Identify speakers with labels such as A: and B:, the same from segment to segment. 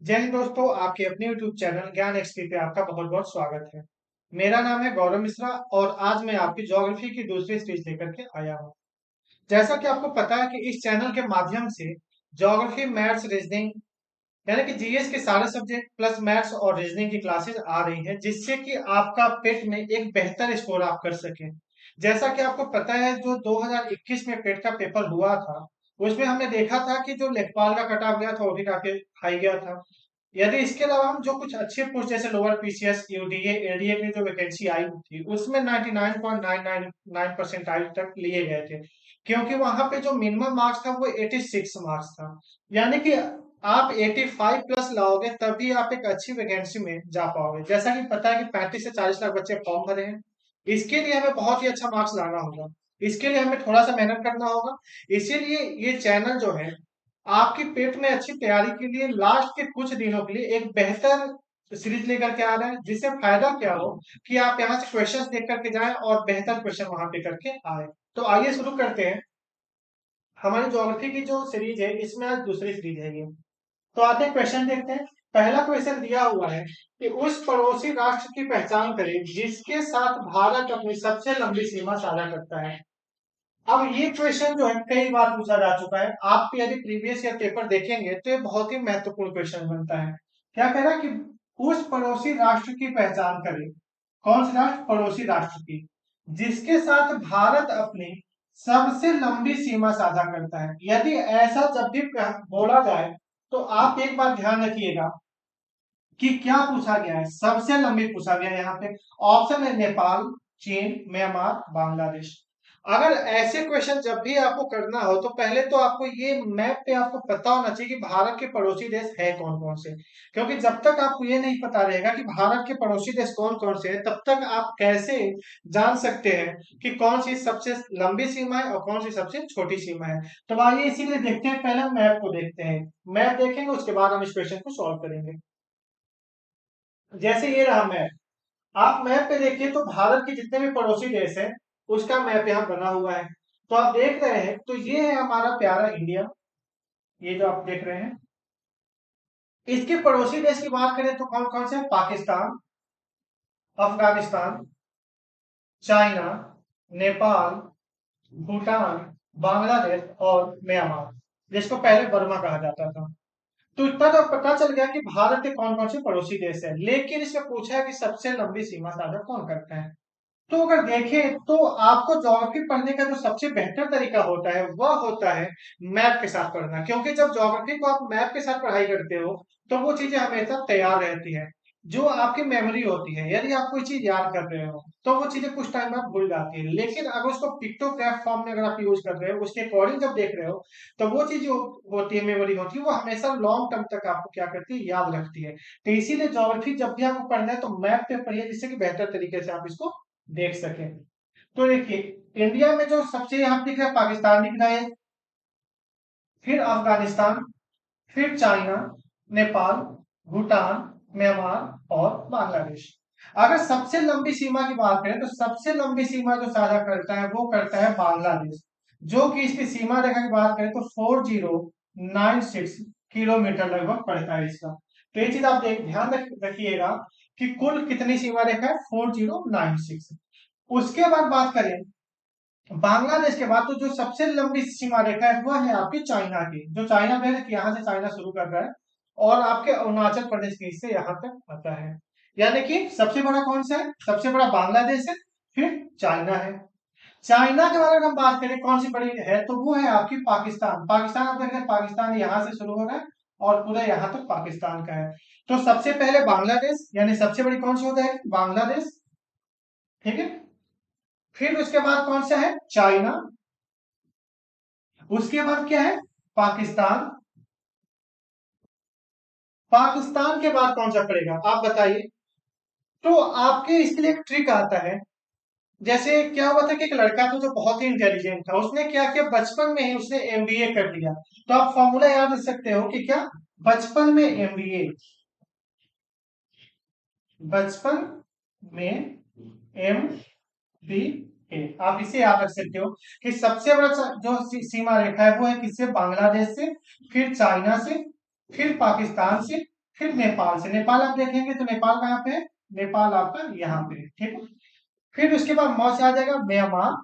A: जय हिंद दोस्तों, आपके अपने YouTube चैनल ज्ञान एक्सपी पे आपका बहुत बहुत स्वागत है। मेरा नाम है गौरव मिश्रा और आज मैं आपकी ज्योग्राफी की दूसरी सीरीज लेकर के आया हूँ। जैसा कि आपको पता है कि इस चैनल के माध्यम से ज्योग्राफी, मैथ्स, रीजनिंग यानी कि जीएस के सारे सब्जेक्ट प्लस मैथ्स और रीजनिंग की क्लासेस आ रही हैं, जिससे कि आपका पेट में एक बेहतर स्कोर आप कर सकें। जैसा कि आपको पता है, जो 2021 में पेट का पेपर हुआ था, उसमें हमने देखा था कि जो लेखपाल का कट ऑफ गया था वो भी काफी हाई गया था। यदि इसके अलावा हम जो कुछ अच्छे पोस्ट जैसे लोअर पीसीएस, यूडीए, एडीए की जो वैकेंसी आई थी, उसमें 99.999 परसेंटाइल तक लिए गए थे, क्योंकि वहां पे जो मिनिमम मार्क्स था वो 86 मार्क्स था। यानी कि आप 85 प्लस लाओगे तभी आप एक अच्छी वैकेंसी में जा पाओगे। जैसा कि पता है कि 35 से 40 लाख बच्चे फॉर्म भरे हैं। इसके लिए हमें बहुत ही अच्छा मार्क्स लाना होगा। इसके लिए हमें थोड़ा सा मेहनत करना होगा। इसीलिए ये चैनल जो है आपकी पेट में अच्छी तैयारी के लिए लास्ट के कुछ दिनों के लिए एक बेहतर सीरीज लेकर के आ रहा है, जिससे फायदा क्या हो कि आप यहाँ से क्वेश्चंस देख करके जाएं और बेहतर क्वेश्चन वहां पे करके आए। तो आइए शुरू करते हैं। हमारी ज्योग्राफी की जो सीरीज है, इसमें आज दूसरी सीरीज है ये। तो आते हैं, क्वेश्चन देखते हैं। पहला क्वेश्चन दिया हुआ है कि उस पड़ोसी राष्ट्र की पहचान करें जिसके साथ भारत अपनी सबसे लंबी सीमा साझा करता है। अब ये क्वेश्चन जो है कई बार पूछा जा चुका है। आप यदि प्रीवियस ईयर पेपर देखेंगे तो ये बहुत ही महत्वपूर्ण क्वेश्चन बनता है। क्या कह रहा है कि उस पड़ोसी राष्ट्र की पहचान करें। कौन से राष्ट्र? पड़ोसी राष्ट्र की, जिसके साथ भारत अपनी सबसे लंबी सीमा साझा करता है। यदि ऐसा जब भी बोला जाए तो आप एक बार ध्यान रखिएगा कि क्या पूछा गया है। सबसे लंबी पूछा गया है यहाँ पे। ऑप्शन है नेपाल, चीन, म्यांमार, बांग्लादेश। अगर ऐसे क्वेश्चन जब भी आपको करना हो तो पहले तो आपको ये मैप पे आपको पता होना चाहिए कि भारत के पड़ोसी देश है कौन कौन से। क्योंकि जब तक आपको ये नहीं पता रहेगा कि भारत के पड़ोसी देश कौन कौन से हैं, तब तक आप कैसे जान सकते हैं कि कौन सी सबसे लंबी सीमा है और कौन सी सबसे छोटी सीमा है। तो आइए इसीलिए देखते हैं, पहले हम मैप को देखते हैं। मैप देखेंगे, उसके बाद हम इस क्वेश्चन को सॉल्व करेंगे। जैसे ये रहा मैप। आप मैप पे देखिए तो भारत के जितने भी पड़ोसी देश हैं उसका मैप यहाँ बना हुआ है। तो आप देख रहे हैं, तो ये है हमारा प्यारा इंडिया। ये जो आप देख रहे हैं, इसके पड़ोसी देश की बात करें तो कौन कौन से हैं? पाकिस्तान, अफगानिस्तान, चाइना, नेपाल, भूटान, बांग्लादेश और म्यांमार, जिसको पहले बर्मा कहा जाता था। तो इतना तो पता चल गया कि भारत के कौन कौन से पड़ोसी देश है। लेकिन इसमें पूछा है कि सबसे लंबी सीमा साझा कौन करता है। तो अगर देखें तो आपको ज्योग्राफी पढ़ने का जो सबसे बेहतर तरीका होता है वह होता है मैप के साथ पढ़ना। क्योंकि जब ज्योग्राफी को आप मैप के साथ पढ़ाई करते हो तो वो चीजें हमेशा तैयार रहती है। जो आपकी मेमोरी होती है, यदि आप कोई चीज याद कर रहे हो तो वो चीजें कुछ टाइम बाद भूल जाती है। लेकिन अगर उसको पिक्टोग्राफ फॉर्म में अगर आप यूज कर रहे हो, उसके अकॉर्डिंग जब देख रहे हो, तो वो चीज जो होती है, मेमोरी होती है, वो हमेशा लॉन्ग टर्म तक आपको क्या करती है, याद रखती है। तो इसीलिए ज्योग्राफी जब भी आपको पढ़ना है तो मैप पे पढ़िए, जिससे कि बेहतर तरीके से आप इसको देख सकें। तो देखिए, इंडिया में जो सबसे यहाँ दिख रहा है, पाकिस्तान दिख रहा है, फिर अफगानिस्तान, फिर चाइना, नेपाल, भूटान, म्यांमार और बांग्लादेश। अगर सबसे लंबी सीमा की बात करें तो सबसे लंबी सीमा जो साझा करता है वो करता है बांग्लादेश, जो कि इसकी सीमा रेखा की बात करें तो 4096 किलोमीटर लगभग पड़ता है इसका। तो ये चीज आप ध्यान रखिएगा कि कुल कितनी सीमा रेखा है, 4096। उसके बाद बात करें बांग्लादेश के बाद, तो जो सबसे लंबी सीमा रेखा है वह है आपकी चाइना की। जो चाइना में है, यहाँ से चाइना शुरू कर रहा है और आपके अरुणाचल प्रदेश के इससे यहाँ तक आता है। यानी कि सबसे बड़ा कौन सा है? सबसे बड़ा बांग्लादेश है, फिर चाइना है। चाइना के बारे में हम बात करें कौन सी बड़ी है, तो वो है आपकी पाकिस्तान। पाकिस्तान आप देख रहे हैं, पाकिस्तान यहाँ से शुरू हो रहा है और पूरा यहाँ तक पाकिस्तान का है। तो सबसे पहले बांग्लादेश, यानी सबसे बड़ी कौन सी होता है? बांग्लादेश। ठीक है। फिर उसके बाद कौन सा है? चाइना। उसके बाद क्या है? पाकिस्तान। पाकिस्तान के बाद कौन सा पड़ेगा, आप बताइए। तो आपके इसके लिए एक ट्रिक आता है। जैसे क्या हुआ था कि एक लड़का था जो बहुत ही इंटेलिजेंट था, उसने क्या किया, बचपन में ही उसने एमबीए कर लिया। तो आप फॉर्मूला याद रख सकते हो कि क्या, बचपन में एमबीए, बचपन में एम बी ए, आप इसे याद रख सकते हो कि सबसे बड़ा जो सीमा रेखा है वो है किससे? बांग्लादेश से, फिर चाइना से, फिर पाकिस्तान से, फिर नेपाल से, नेपाल आप देखेंगे तो नेपाल कहाँ पे है, नेपाल आपका यहाँ पे है, ठीक है। फिर उसके बाद मौ से आ जाएगा म्यांमार,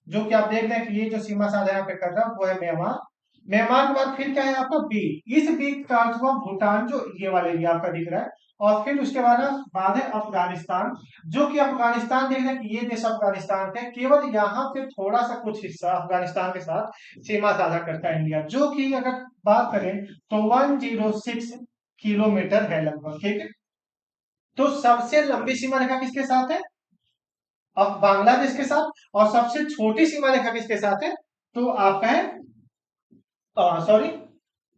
A: जो कि आप देख रहे हैं कि ये जो सीमा साझा यहाँ पे कर रहा है वो है म्यांमार। म्यांमार के बाद फिर क्या है आपका बी, इस बी का अर्थ हुआ भूटान, जो ये वाला एरिया आपका दिख रहा है। और फिर उसके बाद है अफगानिस्तान, जो कि अफगानिस्तान देख रहे हैं कि ये देश अफगानिस्तान है, केवल यहाँ पे थोड़ा सा कुछ हिस्सा अफगानिस्तान के साथ सीमा साझा करता है इंडिया, जो कि अगर बात करें तो 106 किलोमीटर है लगभग, ठीक है। तो सबसे लंबी सीमा रेखा किसके साथ है, अब बांग्लादेश के साथ। और सबसे छोटी सीमा रेखा किसके साथ है, तो आपका है, सॉरी,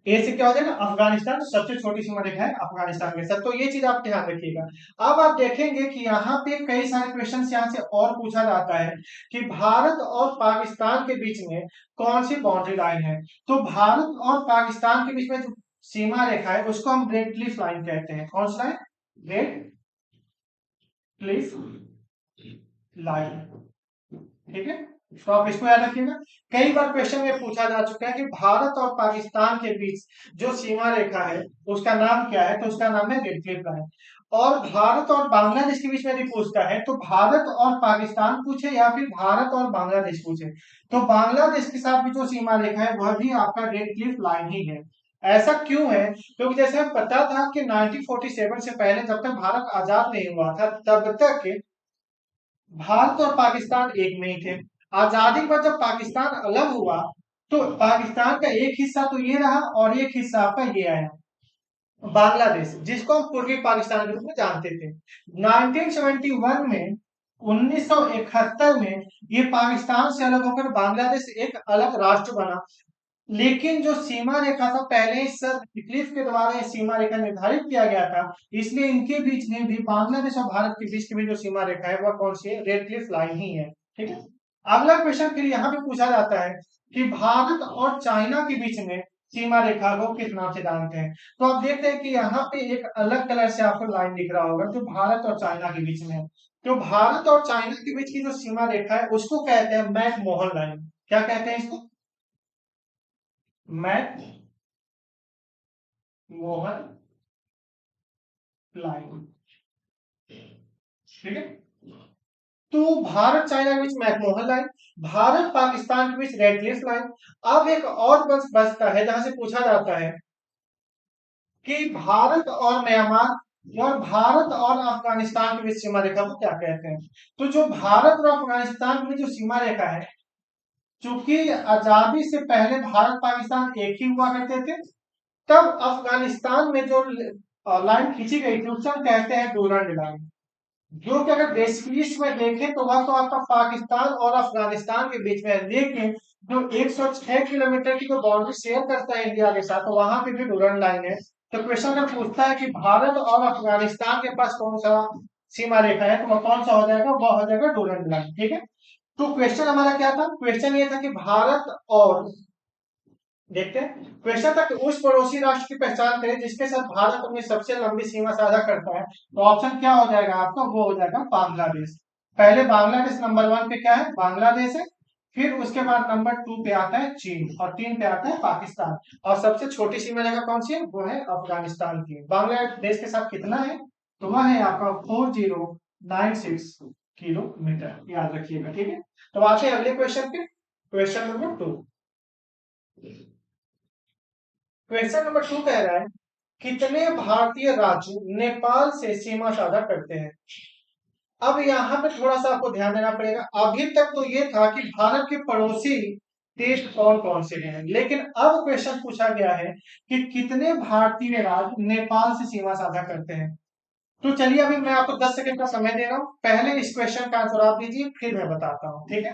A: ए से क्या हो जाएगा अफगानिस्तान, सबसे छोटी सीमा रेखा है अफगानिस्तान के साथ। तो ये चीज आप ध्यान रखिएगा। अब आप देखेंगे कि यहाँ पे कई सारे क्वेश्चन यहाँ से और पूछा जाता है कि भारत और पाकिस्तान के बीच में कौन सी बाउंड्री लाइन है। तो भारत और पाकिस्तान के बीच में जो सीमा रेखा है उसको हम रेड क्लिफ लाइन कहते हैं। कौन सा लाइन, रेड क्लिफ लाइन, ठीक है। तो आप इसको याद रखिएगा। कई बार क्वेश्चन में पूछा जा चुका है कि भारत और पाकिस्तान के बीच जो सीमा रेखा है उसका नाम क्या है, तो उसका नाम है रेड क्लिफ लाइन। और भारत और बांग्लादेश के बीच में भी पूछता है तो भारत और पाकिस्तान पूछे या फिर भारत और बांग्लादेश पूछे, तो बांग्लादेश के साथ भी जो सीमा रेखा है वह भी आपका रेड क्लिफ लाइन ही है। ऐसा क्यों है, क्योंकि जैसे हमें पता था कि 1947 से पहले जब तक भारत आजाद नहीं हुआ था तब तक भारत और पाकिस्तान एक में ही थे। आजादी के बाद जब पाकिस्तान अलग हुआ तो पाकिस्तान का एक हिस्सा तो ये रहा और एक हिस्सा आपका ये आया बांग्लादेश, जिसको हम पूर्वी पाकिस्तान के रूप में जानते थे। 1971 में, 1971 में ये पाकिस्तान से अलग होकर बांग्लादेश एक अलग राष्ट्र बना। लेकिन जो सीमा रेखा था पहले ही सर क्लिफ के द्वारा ये सीमा रेखा निर्धारित किया गया था, इसलिए इनके बीच में भी बांग्लादेश और भारत के बीच की भी जो सीमा रेखा है वह कौन सी है, रेड क्लिफ लाइन ही है, ठीक है। अगला क्वेश्चन फिर यहाँ पे पूछा जाता है कि भारत और चाइना के बीच में सीमा रेखा को किस नाम से जानते हैं। तो आप देखते हैं कि यहाँ पे एक अलग कलर से आपको लाइन दिख रहा होगा जो भारत और चाइना के बीच में है। तो भारत और चाइना के बीच की जो सीमा रेखा है उसको कहते हैं मैकमोहन लाइन। क्या कहते हैं इसको, मैक मोहन लाइन, ठीक है। तो भारत चाइना के बीच मैकमोहन लाइन, भारत पाकिस्तान के बीच रेड क्लिफ लाइन। अब एक और बचता है जहां से पूछा जाता है कि भारत और म्यांमार और भारत और अफगानिस्तान के बीच सीमा रेखा को क्या कहते हैं। तो जो भारत और अफगानिस्तान के बीच जो सीमा रेखा है, चूंकि आजादी से पहले भारत पाकिस्तान एक ही हुआ करते थे, तब अफगानिस्तान में जो लाइन खींची गई थी उसे हम कहते हैं डूरंड लाइन, जो कि अगर देश में देखें तो वह तो आपका पाकिस्तान और अफगानिस्तान के बीच में है, लेकिन जो 106 किलोमीटर की जो बाउंड्री शेयर करता है इंडिया के साथ, तो वहां पे भी डूरंड लाइन है। तो क्वेश्चन अगर पूछता है कि भारत और अफगानिस्तान के पास कौन सा सीमा रेखा है, तो वह कौन सा हो जाएगा, वह हो जाएगा डूरंड लाइन, ठीक है। तो क्वेश्चन हमारा क्या था, क्वेश्चन ये था कि भारत और, देखते हैं क्वेश्चन था कि उस पड़ोसी राष्ट्र की पहचान करें जिसके साथ भारत अपनी सबसे लंबी सीमा साझा करता है। तो ऑप्शन क्या हो जाएगा आपका, वो हो जाएगा बांग्लादेश। पहले बांग्लादेश नंबर 1 पे क्या है, बांग्लादेश है। फिर उसके बाद नंबर 2 पे आता है चीन और 3 पे आता है पाकिस्तान। और सबसे छोटी सीमा रेखा कौन सी है, वो है अफगानिस्तान की। बांग्लादेश के साथ कितना है, तो वह है आपका 4096 किलोमीटर, याद रखिएगा, ठीक है। तो आते हैं अगले क्वेश्चन पे, क्वेश्चन नंबर 2। क्वेश्चन नंबर 2 कह रहा है कितने भारतीय राज्य नेपाल से सीमा साझा करते हैं। अब यहाँ पे थोड़ा सा आपको ध्यान देना पड़ेगा। अभी तक तो ये था कि भारत के पड़ोसी देश कौन कौन से हैं, लेकिन अब क्वेश्चन पूछा गया है कि कितने भारतीय राज्य नेपाल से सीमा साझा करते हैं। तो चलिए अभी मैं आपको 10 सेकंड का समय दे रहा हूं, पहले इस क्वेश्चन का आंसर आप दीजिए फिर मैं बताता हूं, ठीक है।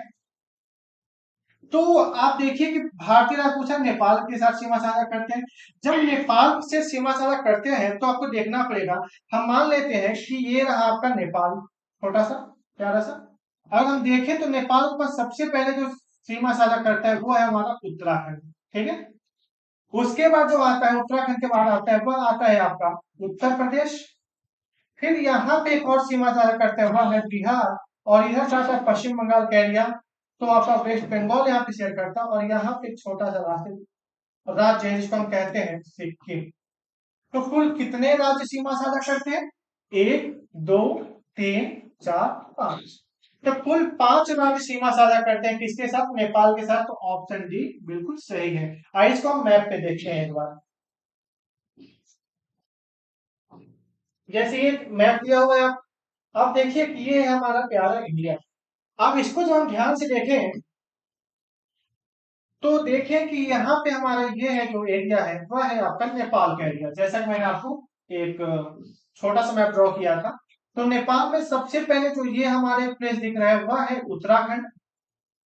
A: तो आप देखिए कि भारतीय राज्य पूछा नेपाल के साथ सीमा साझा करते हैं। जब नेपाल से सीमा साझा करते हैं तो आपको देखना पड़ेगा, हम मान लेते हैं कि ये रहा आपका नेपाल, छोटा सा प्यारा सा। अगर हम देखें तो नेपाल पर सबसे पहले जो सीमा साझा करता है वो है हमारा उत्तराखंड, ठीक है। उसके बाद जो आता है उत्तराखंड के बाद आता है वह आता है आपका उत्तर प्रदेश। फिर यहाँ पे एक और सीमा साझा करते हैं वह है बिहार। और इधर से आता है पश्चिम बंगाल का एरिया। तो आपका वेस्ट बंगाल यहाँ पे शेयर करता है और यहाँ पे एक छोटा सा राज्य है जिसको हम कहते हैं सिक्किम। तो कुल कितने राज्य सीमा साझा करते हैं? 1, 2, 3, 4, 5। तो कुल 5 राज्य सीमा साझा करते हैं किसके साथ? नेपाल के साथ। तो ऑप्शन डी बिल्कुल सही है। आइए इसको हम मैप पे देखते हैं एक बार। जैसे ये मैप दिया हुआ है, आप देखिए कि ये है हमारा प्यारा इंडिया। अब इसको जब हम ध्यान से देखें तो देखें कि यहाँ पे हमारा ये है जो एरिया है वह है आपका नेपाल का एरिया। जैसा कि मैंने आपको एक छोटा सा मैप ड्रॉ किया था। तो नेपाल में सबसे पहले जो ये हमारे प्लेस दिख रहा है वह है उत्तराखंड।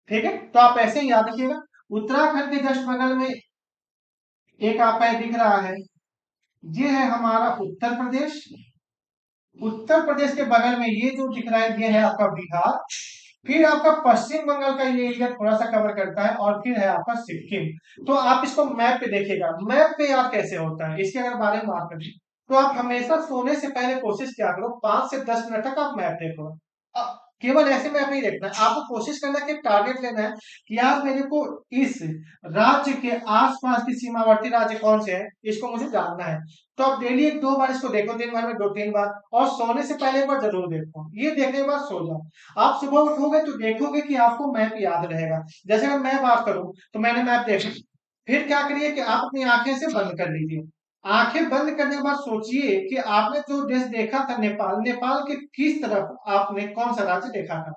A: ठीक है, तो आप ऐसे ही याद रखिएगा। उत्तराखंड के जस्ट बगल में एक आपका दिख रहा है, ये है हमारा उत्तर प्रदेश। उत्तर प्रदेश के बगल में ये जो दिख रहा है ये है आपका बिहार। फिर आपका पश्चिम बंगाल का ये एरिया थोड़ा सा कवर करता है और फिर है आपका सिक्किम। तो आप इसको मैप पे देखिएगा। मैप पे यार कैसे होता है इसके अगर बारे में बात करें तो आप हमेशा सोने से पहले कोशिश क्या करो, 5 से 10 मिनट तक आप मैप देखो। केवल ऐसे मैप नहीं देखना है, आपको कोशिश करना है कि टारगेट लेना है कि यार मेरे को इस राज्य के आसपास की सीमावर्ती राज्य कौन से हैं इसको मुझे जानना है। तो आप डेली 1-2 बार इसको देखो, दिन भर में 2-3 बार, और सोने से पहले एक बार जरूर देखो। ये देखने के बाद सो जाओ। आप सुबह उठोगे तो देखोगे कि आपको मैप याद रहेगा। जैसे अगर मैं बात करूं तो मैंने मैप देखा, फिर क्या करिए कि आप अपनी आंखें से बंद कर लीजिए। आंखें बंद करने के बाद सोचिए कि आपने जो देश देखा था नेपाल, नेपाल के किस तरफ आपने कौन सा राज्य देखा था।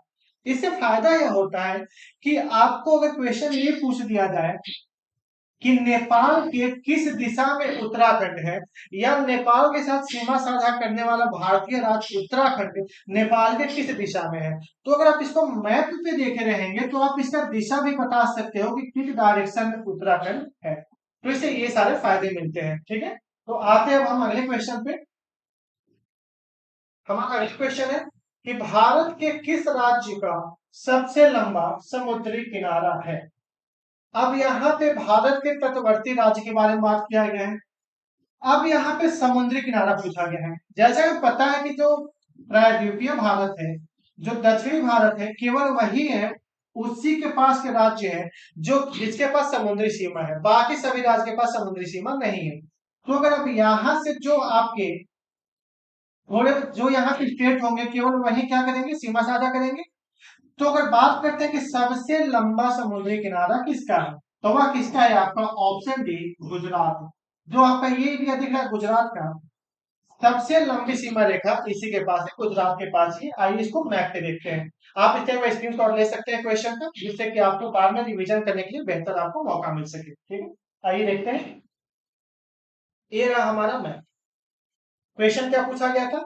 A: इससे फायदा यह होता है कि आपको अगर क्वेश्चन ये पूछ दिया जाए कि नेपाल के किस दिशा में उत्तराखंड है, या नेपाल के साथ सीमा साझा करने वाला भारतीय राज्य उत्तराखंड नेपाल के किस दिशा में है, तो अगर आप इसको मैप पे देखे रहेंगे तो आप इसका दिशा भी बता सकते हो कि किस डायरेक्शन में उत्तराखंड है। तो इससे ये सारे फायदे मिलते हैं। ठीक है, तो आते हैं अब हम अगले क्वेश्चन पे। हमारा अगला क्वेश्चन है कि भारत के किस राज्य का सबसे लंबा समुद्री किनारा है? अब यहाँ पे भारत के तटवर्ती राज्य के बारे में बात किया गया है। अब यहाँ पे समुद्री किनारा पूछा गया है। जैसा कि पता है कि जो प्रायद्वीपीय भारत है, जो दक्षिणी भारत है, केवल वही है, उसी के पास के राज्य है जो जिसके पास समुद्री सीमा है। बाकी सभी राज्य के पास समुद्री सीमा नहीं है। तो अगर अब यहाँ से जो आपके थोड़े जो यहाँ के स्टेट होंगे केवल वही क्या करेंगे, सीमा साझा करेंगे। तो अगर बात करते हैं कि सबसे लंबा समुद्री किनारा किसका है, तो वह किसका है? आपका ऑप्शन डी गुजरात। जो आपका ये एरिया दिख रहा है गुजरात का, सबसे लंबी सीमा रेखा इसी के पास है, गुजरात के पास ही। आइए इसको मैप पे देखते हैं। आप इस टाइम स्क्रीन शॉट ले सकते हैं क्वेश्चन का, जिससे कि आपको बाद में रिवीजन करने के लिए बेहतर आपको मौका मिल सके। ठीक है, आइए देखते हैं। ये रहा हमारा मैप। क्वेश्चन क्या पूछा गया था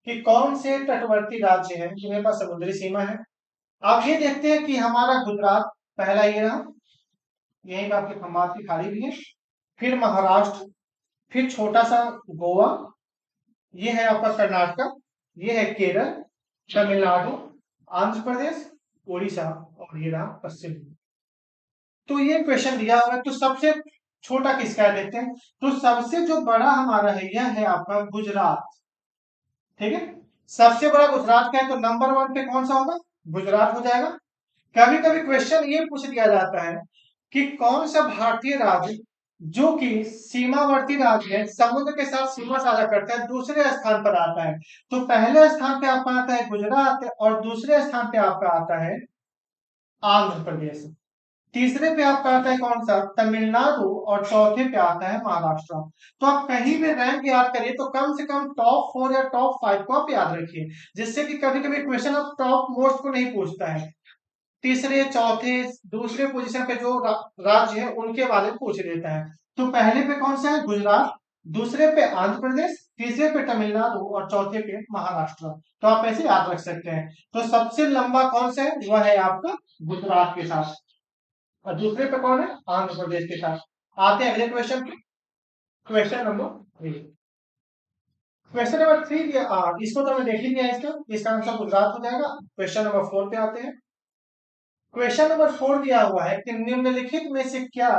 A: कि कौन से तटवर्ती राज्य हैं जिनके पास समुद्री सीमा है। आप ये देखते हैं कि हमारा गुजरात पहला ये रहा, यहीं पे आपके खंबात की खाड़ी भी है। फिर महाराष्ट्र, फिर छोटा सा गोवा, ये है आपका कर्नाटक, ये है केरल, तमिलनाडु, आंध्र प्रदेश, उड़ीसा, और ये रहा पश्चिम। तो ये क्वेश्चन दिया हुआ है, तो सबसे छोटा किसका है देखते हैं। तो सबसे जो बड़ा हमारा है यह है आपका गुजरात। ठीक है, सबसे बड़ा गुजरात का है, तो नंबर 1 पे कौन सा होगा? गुजरात हो जाएगा। कभी कभी क्वेश्चन ये पूछ दिया जाता है कि कौन सा भारतीय राज्य जो कि सीमावर्ती राज्य है, समुद्र के साथ सीमा साझा करता है, दूसरे स्थान पर आता है। तो पहले स्थान पे आपका आता है गुजरात, और दूसरे स्थान पे आपका आता है आंध्र प्रदेश। तीसरे पे आपका आता है कौन सा? तमिलनाडु, और चौथे पे आता है महाराष्ट्र। तो आप कहीं भी रैंक याद करिए तो कम से कम टॉप 4 या टॉप 5 को आप याद रखिए, जिससे कि कभी कभी क्वेश्चन आप टॉप मोस्ट को नहीं पूछता है, तीसरे चौथे दूसरे पोजीशन पे जो राज्य है उनके बारे में पूछ लेता है। तो पहले पे कौन सा है? गुजरात, दूसरे पे आंध्र प्रदेश, तीसरे पे तमिलनाडु, और चौथे पे महाराष्ट्र। तो आप ऐसे याद रख सकते हैं। तो सबसे लंबा कौन सा है? वह है आपका गुजरात के साथ, और दूसरे पे कौन है? आंध्र प्रदेश के साथ। आते हैं अगले क्वेश्चन पे। Question number 3। क्वेश्चन नंबर 3 इसको तो हमें देख ही लिया, इसका आंसर गुजरात हो जाएगा। क्वेश्चन नंबर 4 पे आते हैं। क्वेश्चन नंबर 4 दिया हुआ है कि निम्नलिखित में से क्या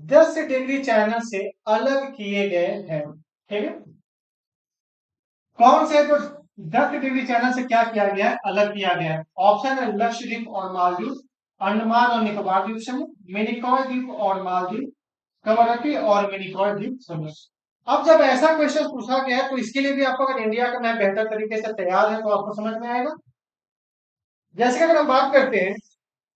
A: 10 डिग्री चैनल से अलग किए गए हैं? ठीक है, कौन से तो 10 डिग्री चैनल से क्या किया गया है? अलग किया गया है। ऑप्शन है लक्षद्वीप और मालदीव, अंडमान और निकोबार द्वीप समूह, मिनिकॉय द्वीप और मालदीव, कवरत्ती और मिनिकॉय द्वीप समूह। अब जब ऐसा क्वेश्चन पूछा गया है तो इसके लिए भी आपको अगर इंडिया का मैप बेहतर तरीके से तैयार है तो आपको समझ में आएगा। जैसे कि अगर हम बात करते हैं,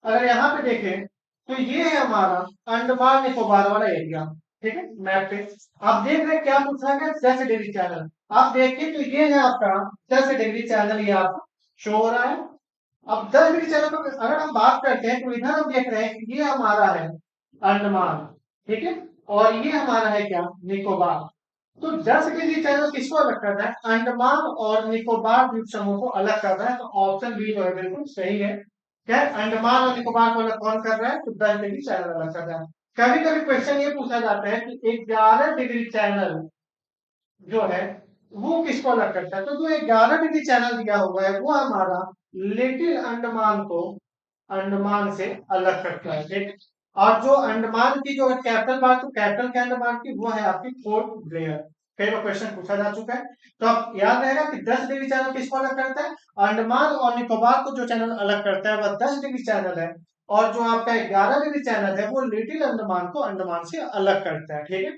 A: अगर यहाँ पे देखें तो ये है हमारा अंडमान निकोबार वाला एरिया, ठीक है मैप पे। आप देख रहे हैं क्या पूछा गया, 10 डिग्री चैनल। आप देखिए तो ये है आपका 10 डिग्री चैनल, ये आपको शो हो रहा है। अब 10 डिग्री चैनल पर अगर हम बात करते हैं तो इधर हम देख रहे हैं कि ये हमारा है अंडमान, ठीक है, और ये हमारा है क्या, निकोबार। तो 10 डिग्री चैनल किसको अलग कर रहा है, अंडमान और निकोबार द्वीप समूह को अलग कर रहा है। तो ऑप्शन बी जो है बिल्कुल सही है। क्या अंडमान और निकोबार को अलग कौन कर रहा है, तो 10 डिग्री चैनल अलग कर रहा है। कभी कभी क्वेश्चन ये पूछा जाता है कि 11 डिग्री चैनल जो है वो किसको अलग करता है, तो जो 11 डिग्री चैनल दिया हुआ है वो हमारा लिटिल अंडमान को अंडमान से अलग करता है, ठीक है। और जो अंडमान की जो कैपिटल बात, तो कैपिटल के अंडमान की वो है आपकी पोर्ट ब्लेयर। कई बार क्वेश्चन पूछा जा चुका है। तो आप याद रहेगा कि 10 डिग्री चैनल किसको अलग करता है, अंडमान और निकोबार को जो चैनल अलग करता है वह 10 डिग्री चैनल है। और जो आपका 11 डिग्री चैनल है वो लिटिल अंडमान को अंडमान से अलग करता है, ठीक है।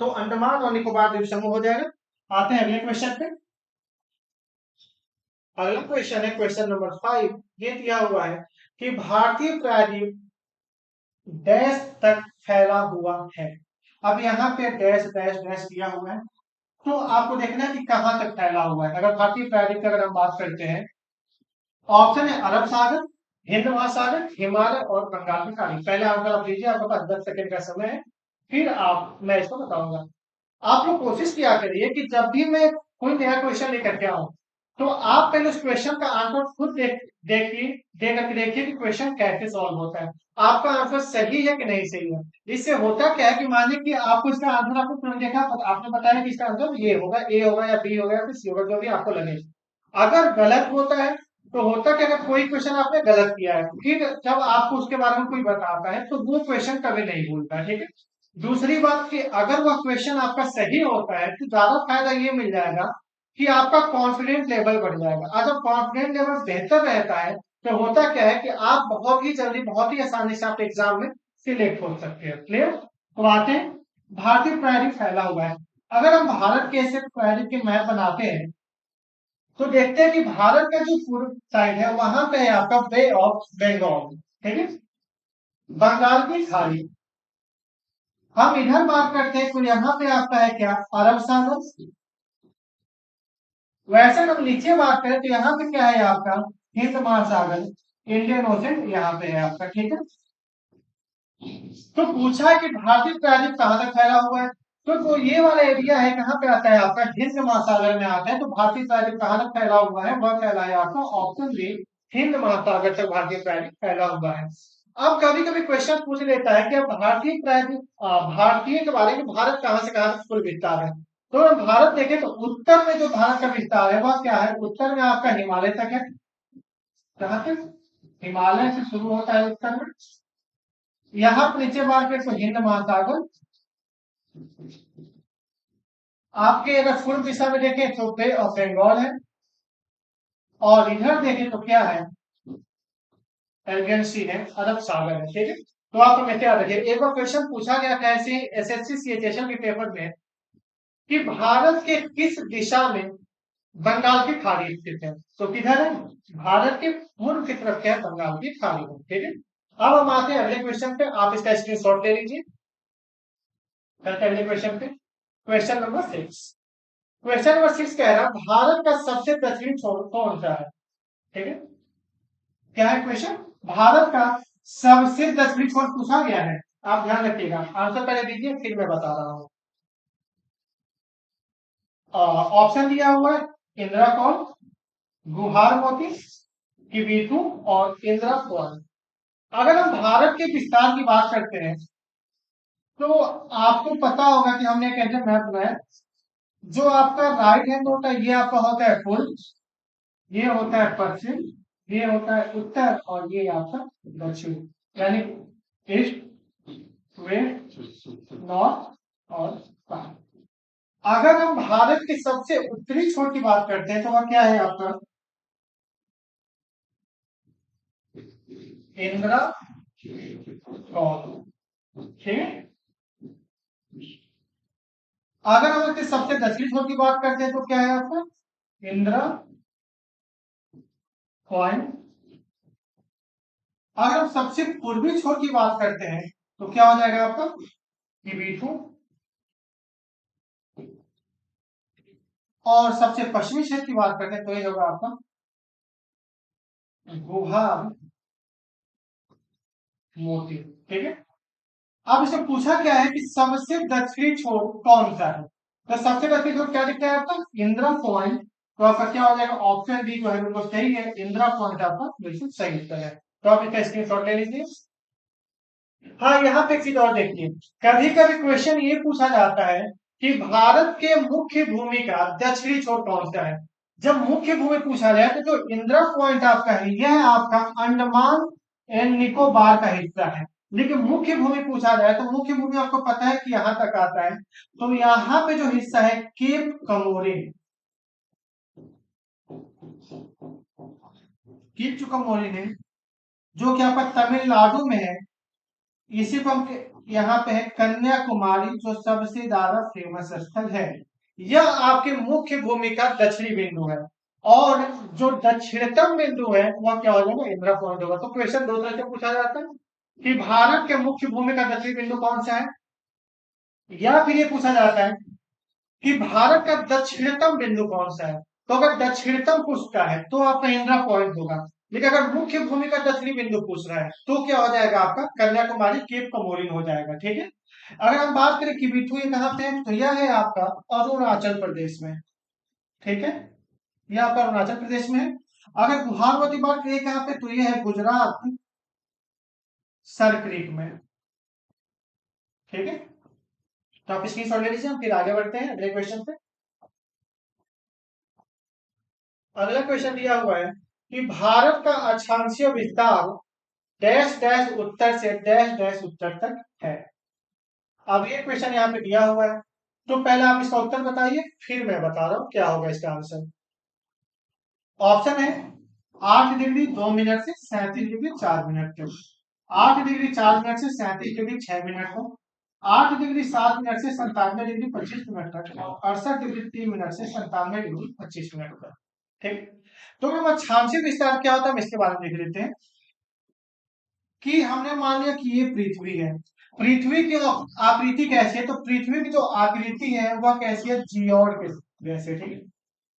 A: तो अंडमान और निकोबार द्वीप समूह हो जाएगा। आते हैं अगले क्वेश्चन पे। अगला क्वेश्चन है क्वेश्चन नंबर 5। ये दिया हुआ है कि भारतीय प्रायद्वीप डैश तक फैला हुआ है। अब यहाँ पे डैश डैश डैश दिया हुआ है, तो आपको देखना है कि कहाँ तक फैला हुआ है। अगर भारतीय प्रायद्वीप की अगर हम बात करते हैं, ऑप्शन है अरब सागर, हिंद महासागर, हिमालय और बंगाल की खाड़ी। पहले आंसर आप दीजिए, आपके पास 10 सेकंड का समय है, फिर आप मैं इसको बताऊंगा। आप लोग कोशिश किया करिए कि जब भी मैं कोई नया क्वेश्चन लेकर के आऊं तो आप पहले उस क्वेश्चन का आंसर खुद देखिए, दे करके देखिए कि क्वेश्चन कैसे सॉल्व होता है, आपका आंसर सही है कि नहीं सही है। इससे होता क्या है कि मान लीजिए कि आपको इसका आंसर आपको तुरंत देखा, आपने बताया कि इसका आंसर ये होगा, ए होगा या बी होगा या फिर सी होगा, जो भी आपको लगे। अगर गलत होता है तो होता क्या, अगर कोई क्वेश्चन आपने गलत किया है फिर जब आपको उसके बारे में कोई बताता है तो वो क्वेश्चन कभी नहीं भूलता है, ठीक है। दूसरी बात कि अगर वह क्वेश्चन आपका सही होता है तो ज्यादा फायदा ये मिल जाएगा कि आपका कॉन्फिडेंस लेवल बढ़ जाएगा। और जब कॉन्फिडेंस लेवल बेहतर रहता है तो होता क्या है कि आप बहुत ही जल्दी बहुत ही आसानी से आप एग्जाम में सिलेक्ट हो सकते हैं। क्लियर। तो आते हैं, भारतीय प्रायद्वीप फैला हुआ है। अगर हम भारत के ऐसे प्रायद्वीप के मैप बनाते हैं तो देखते हैं कि भारत का जो पूर्व साइड है वहां पे है आपका बे ऑफ बंगाल, ठीक है, बंगाल की खाड़ी। हम इधर बात करते हैं तो यहाँ पे आपका है क्या, अरब सागर। वैसे हम नीचे बात करें तो यहाँ पे क्या है आपका, हिंद महासागर, इंडियन ओशन यहाँ पे है आपका, ठीक है। तो पूछा है कि भारतीय प्रायद्वीप कहाँ तक फैला हुआ है, तो जो ये वाला एरिया है कहाँ पे आता है आपका, हिंद महासागर में आता है। तो भारतीय प्रायद्वीप कहाँ तक फैला हुआ है, वह फैला है आपका ऑप्शन बी, हिंद महासागर तक भारतीय प्रायद्वीप फैला हुआ है। अब कभी कभी क्वेश्चन पूछ लेता है कि अब भारतीय प्रायद्वीप, भारतीय के बारे में भारत कहाँ से कहाँ तक कुल विस्तार है। तो अगर भारत देखें तो उत्तर में जो भारत का विस्तार है वह क्या है, उत्तर में आपका हिमालय तक है। कहाँ तक, हिमालय से शुरू होता है उत्तर में। यहाँ पर नीचे बात करें तो हिंद महासागर। आपके अगर पूर्व दिशा में देखें तो बे ऑफ बंगाल है, और इधर देखें तो क्या है, एल्गियन सी है, अरब सागर है, ठीक है। तो आप हमें याद रखिए, एक बार क्वेश्चन पूछा गया था ऐसे एसएससी सीएचएसएल के पेपर में कि भारत के किस दिशा में बंगाल की खाड़ी स्थित है। तो किधर है, भारत के पूर्व की तरफ क्या है, बंगाल की खाड़ी है, ठीक है। अब हम आते हैं अगले क्वेश्चन पे, आप इसका स्क्रीनशॉट ले लीजिए। अगले क्वेश्चन पे, क्वेश्चन नंबर 6। क्वेश्चन नंबर 6 कह रहा है भारत का सबसे दक्षिणी छोर कौन सा है, ठीक है। क्या है क्वेश्चन, भारत का सबसे दक्षिणी छोर पूछा गया है। आप ध्यान रखिएगा, आंसर पहले दीजिए फिर मैं बता रहा हूँ। ऑप्शन दिया हुआ है, इंदिरा कौल, गुहार मोती, किबीथू और इंदिरा कौल। अगर हम भारत के विस्तार की बात करते हैं तो आपको पता होगा कि हमने एक ऐसे मैप बनाया, जो आपका राइट हैंड होता है ये आपका होता है पूर्व, ये होता है पश्चिम, ये होता है उत्तर और ये आपका दक्षिण, यानी ईस्ट वेस्ट नॉर्थ और साउथ। अगर हम भारत के सबसे उत्तरी छोर की बात करते हैं तो वह क्या है आपका, इंदिरा कौल, ठीक है। अगर हम इसके सबसे दक्षिणी छोर की बात करते हैं तो क्या है आपका इंदिरा पॉइंट। अगर हम सबसे पूर्वी छोर की बात करते हैं तो क्या हो जाएगा आपका Tb2। और सबसे पश्चिमी क्षेत्र की बात करते हैं तो ये होगा आपका गुहार मोती। ठीक है। अब इसमें पूछा क्या है कि सबसे दक्षिणी छोर कौन सा है, तो सबसे दक्षिणी छोर क्या दिखता है आपका इंदिरा पॉइंट। तो आपका क्या हो जाएगा ऑप्शन डी जो है बिल्कुल सही है, इंदिरा पॉइंट आपका बिल्कुल सही उत्तर है। तो आप इसका स्क्रीनशॉट ले लीजिए। हाँ, यहाँ पे एक चीज और देखिए, कभी कभी क्वेश्चन ये पूछा जाता है कि भारत के मुख्य भूमि का दक्षिणी छोर कौन सा है। जब मुख्य भूमि पूछा जाए तो जो इंदिरा पॉइंट आपका है यह आपका अंडमान एंड निकोबार का हिस्सा है। लेकिन मुख्य भूमि पूछा जाए तो मुख्य भूमि आपको पता है कि यहाँ तक आता है। तो यहाँ पे जो हिस्सा है केप कमोरिन, केप जो कमोरिन है जो कि आपका तमिलनाडु में है, इसी को हम यहाँ पे है कन्याकुमारी जो सबसे ज्यादा फेमस स्थल है। यह आपके मुख्य भूमि का दक्षिणी बिंदु है। और जो दक्षिणतम बिंदु है वह क्या हो जाएगा इंदिरा पॉइंट होगा। तो क्वेश्चन दो तरह से पूछा जाता है कि भारत के मुख्य भूमि का दक्षिणी बिंदु कौन सा है, या फिर ये पूछा जाता है कि भारत का दक्षिणतम बिंदु कौन सा है। तो अगर दक्षिणतम पूछता है तो आपका इंदिरा पॉइंट होगा। लेकिन अगर मुख्य भूमि का दक्षिणी बिंदु पूछ रहा है तो क्या हो जाएगा आपका कन्याकुमारी केप कमोरिन हो जाएगा। ठीक है। अगर हम बात करें कि बिठू ये कहाँ पे है तो यह है आपका अरुणाचल प्रदेश में। ठीक है, यह आपका अरुणाचल प्रदेश में है। अगर गुहारवती बात करिए कहाँ पे तो यह है गुजरात सर क्रीक में। ठीक है, तो आप स्क्रीन शॉट ले लीजिए, हम फिर आगे बढ़ते हैं अगले क्वेश्चन पे। अगला क्वेश्चन दिया हुआ है कि भारत का अक्षांशीय विस्तार डैश डैश उत्तर से डैश डैश उत्तर तक है। अब ये क्वेश्चन यहाँ पे दिया हुआ है, तो पहले आप इसका उत्तर बताइए फिर मैं बता रहा हूँ क्या होगा इसका आंसर। ऑप्शन है 8 डिग्री 2 मिनट से 37 डिग्री 4 मिनट तक, 8 डिग्री 4 मिनट से 37 डिग्री 6 मिनट तक, 8 डिग्री 7 मिनट से 97 डिग्री 25 मिनट तक, और 68 डिग्री 3 मिनट से 97 डिग्री 25 मिनट तक। ठीक। तो हम अक्षांशीय विस्तार क्या होता है हम इसके बारे में देख लेते हैं कि हमने मान लिया कि ये पृथ्वी है। पृथ्वी की आकृति कैसी है, तो पृथ्वी की जो आकृति है वह कैसी है जियोड के जैसे। ठीक है।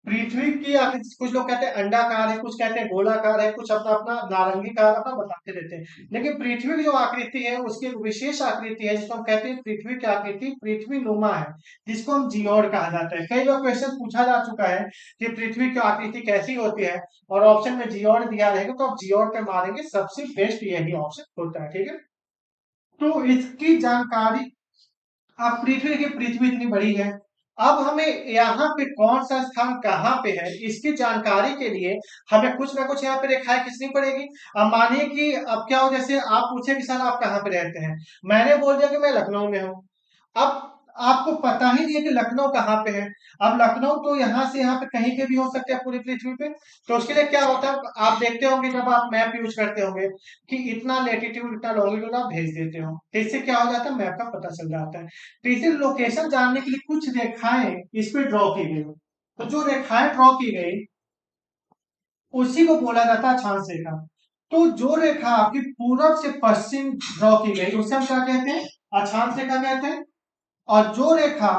A: पृथ्वी की आकृति कुछ लोग कहते हैं अंडाकार है, कुछ कहते हैं गोलाकार है, कुछ अपना अपना नारंगीकार अपना बताते रहते हैं। लेकिन पृथ्वी की जो आकृति है उसकी एक विशेष आकृति है जिसको हम कहते हैं पृथ्वी की आकृति पृथ्वी नुमा है, जिसको हम जियोड कहा जाता है। कई बार क्वेश्चन पूछा जा चुका है कि पृथ्वी की आकृति कैसी होती है और ऑप्शन में जियोड दिया रहेगा तो आप जियोड पे मारेंगे, सबसे बेस्ट यही ऑप्शन होता है। ठीक है। तो इसकी जानकारी, अब पृथ्वी इतनी बड़ी है, अब हमें यहाँ पे कौन सा स्थान कहाँ पे है इसकी जानकारी के लिए हमें कुछ ना कुछ यहाँ पे रेखाएं खींचनी पड़ेगी। अब मानिए कि अब क्या हो, जैसे आप पूछे कि सर आप कहाँ पे रहते हैं, मैंने बोल दिया कि मैं लखनऊ में हूँ। अब आपको पता ही नहीं है कि लखनऊ कहाँ पे है। अब लखनऊ तो यहाँ से यहाँ पे कहीं पे भी हो सकता है पूरी पृथ्वी पे। तो उसके लिए क्या होता है आप देखते होंगे जब आप मैप यूज करते होंगे कि इतना लेटीट्यूड इतना लॉन्गिट्यूड आप भेज देते हो, तो इससे क्या हो जाता है मैप का पता चल जाता है। तो इसे लोकेशन जानने के लिए कुछ रेखाएं इस पे ड्रॉ की गई। तो जो रेखाएं ड्रॉ की गई उसी को बोला जाता है अक्षांश रेखा। तो जो रेखा आपकी पूरब से पश्चिम ड्रॉ की गई उसे हम क्या कहते हैं अक्षांश रेखा कहते हैं। और जो रेखा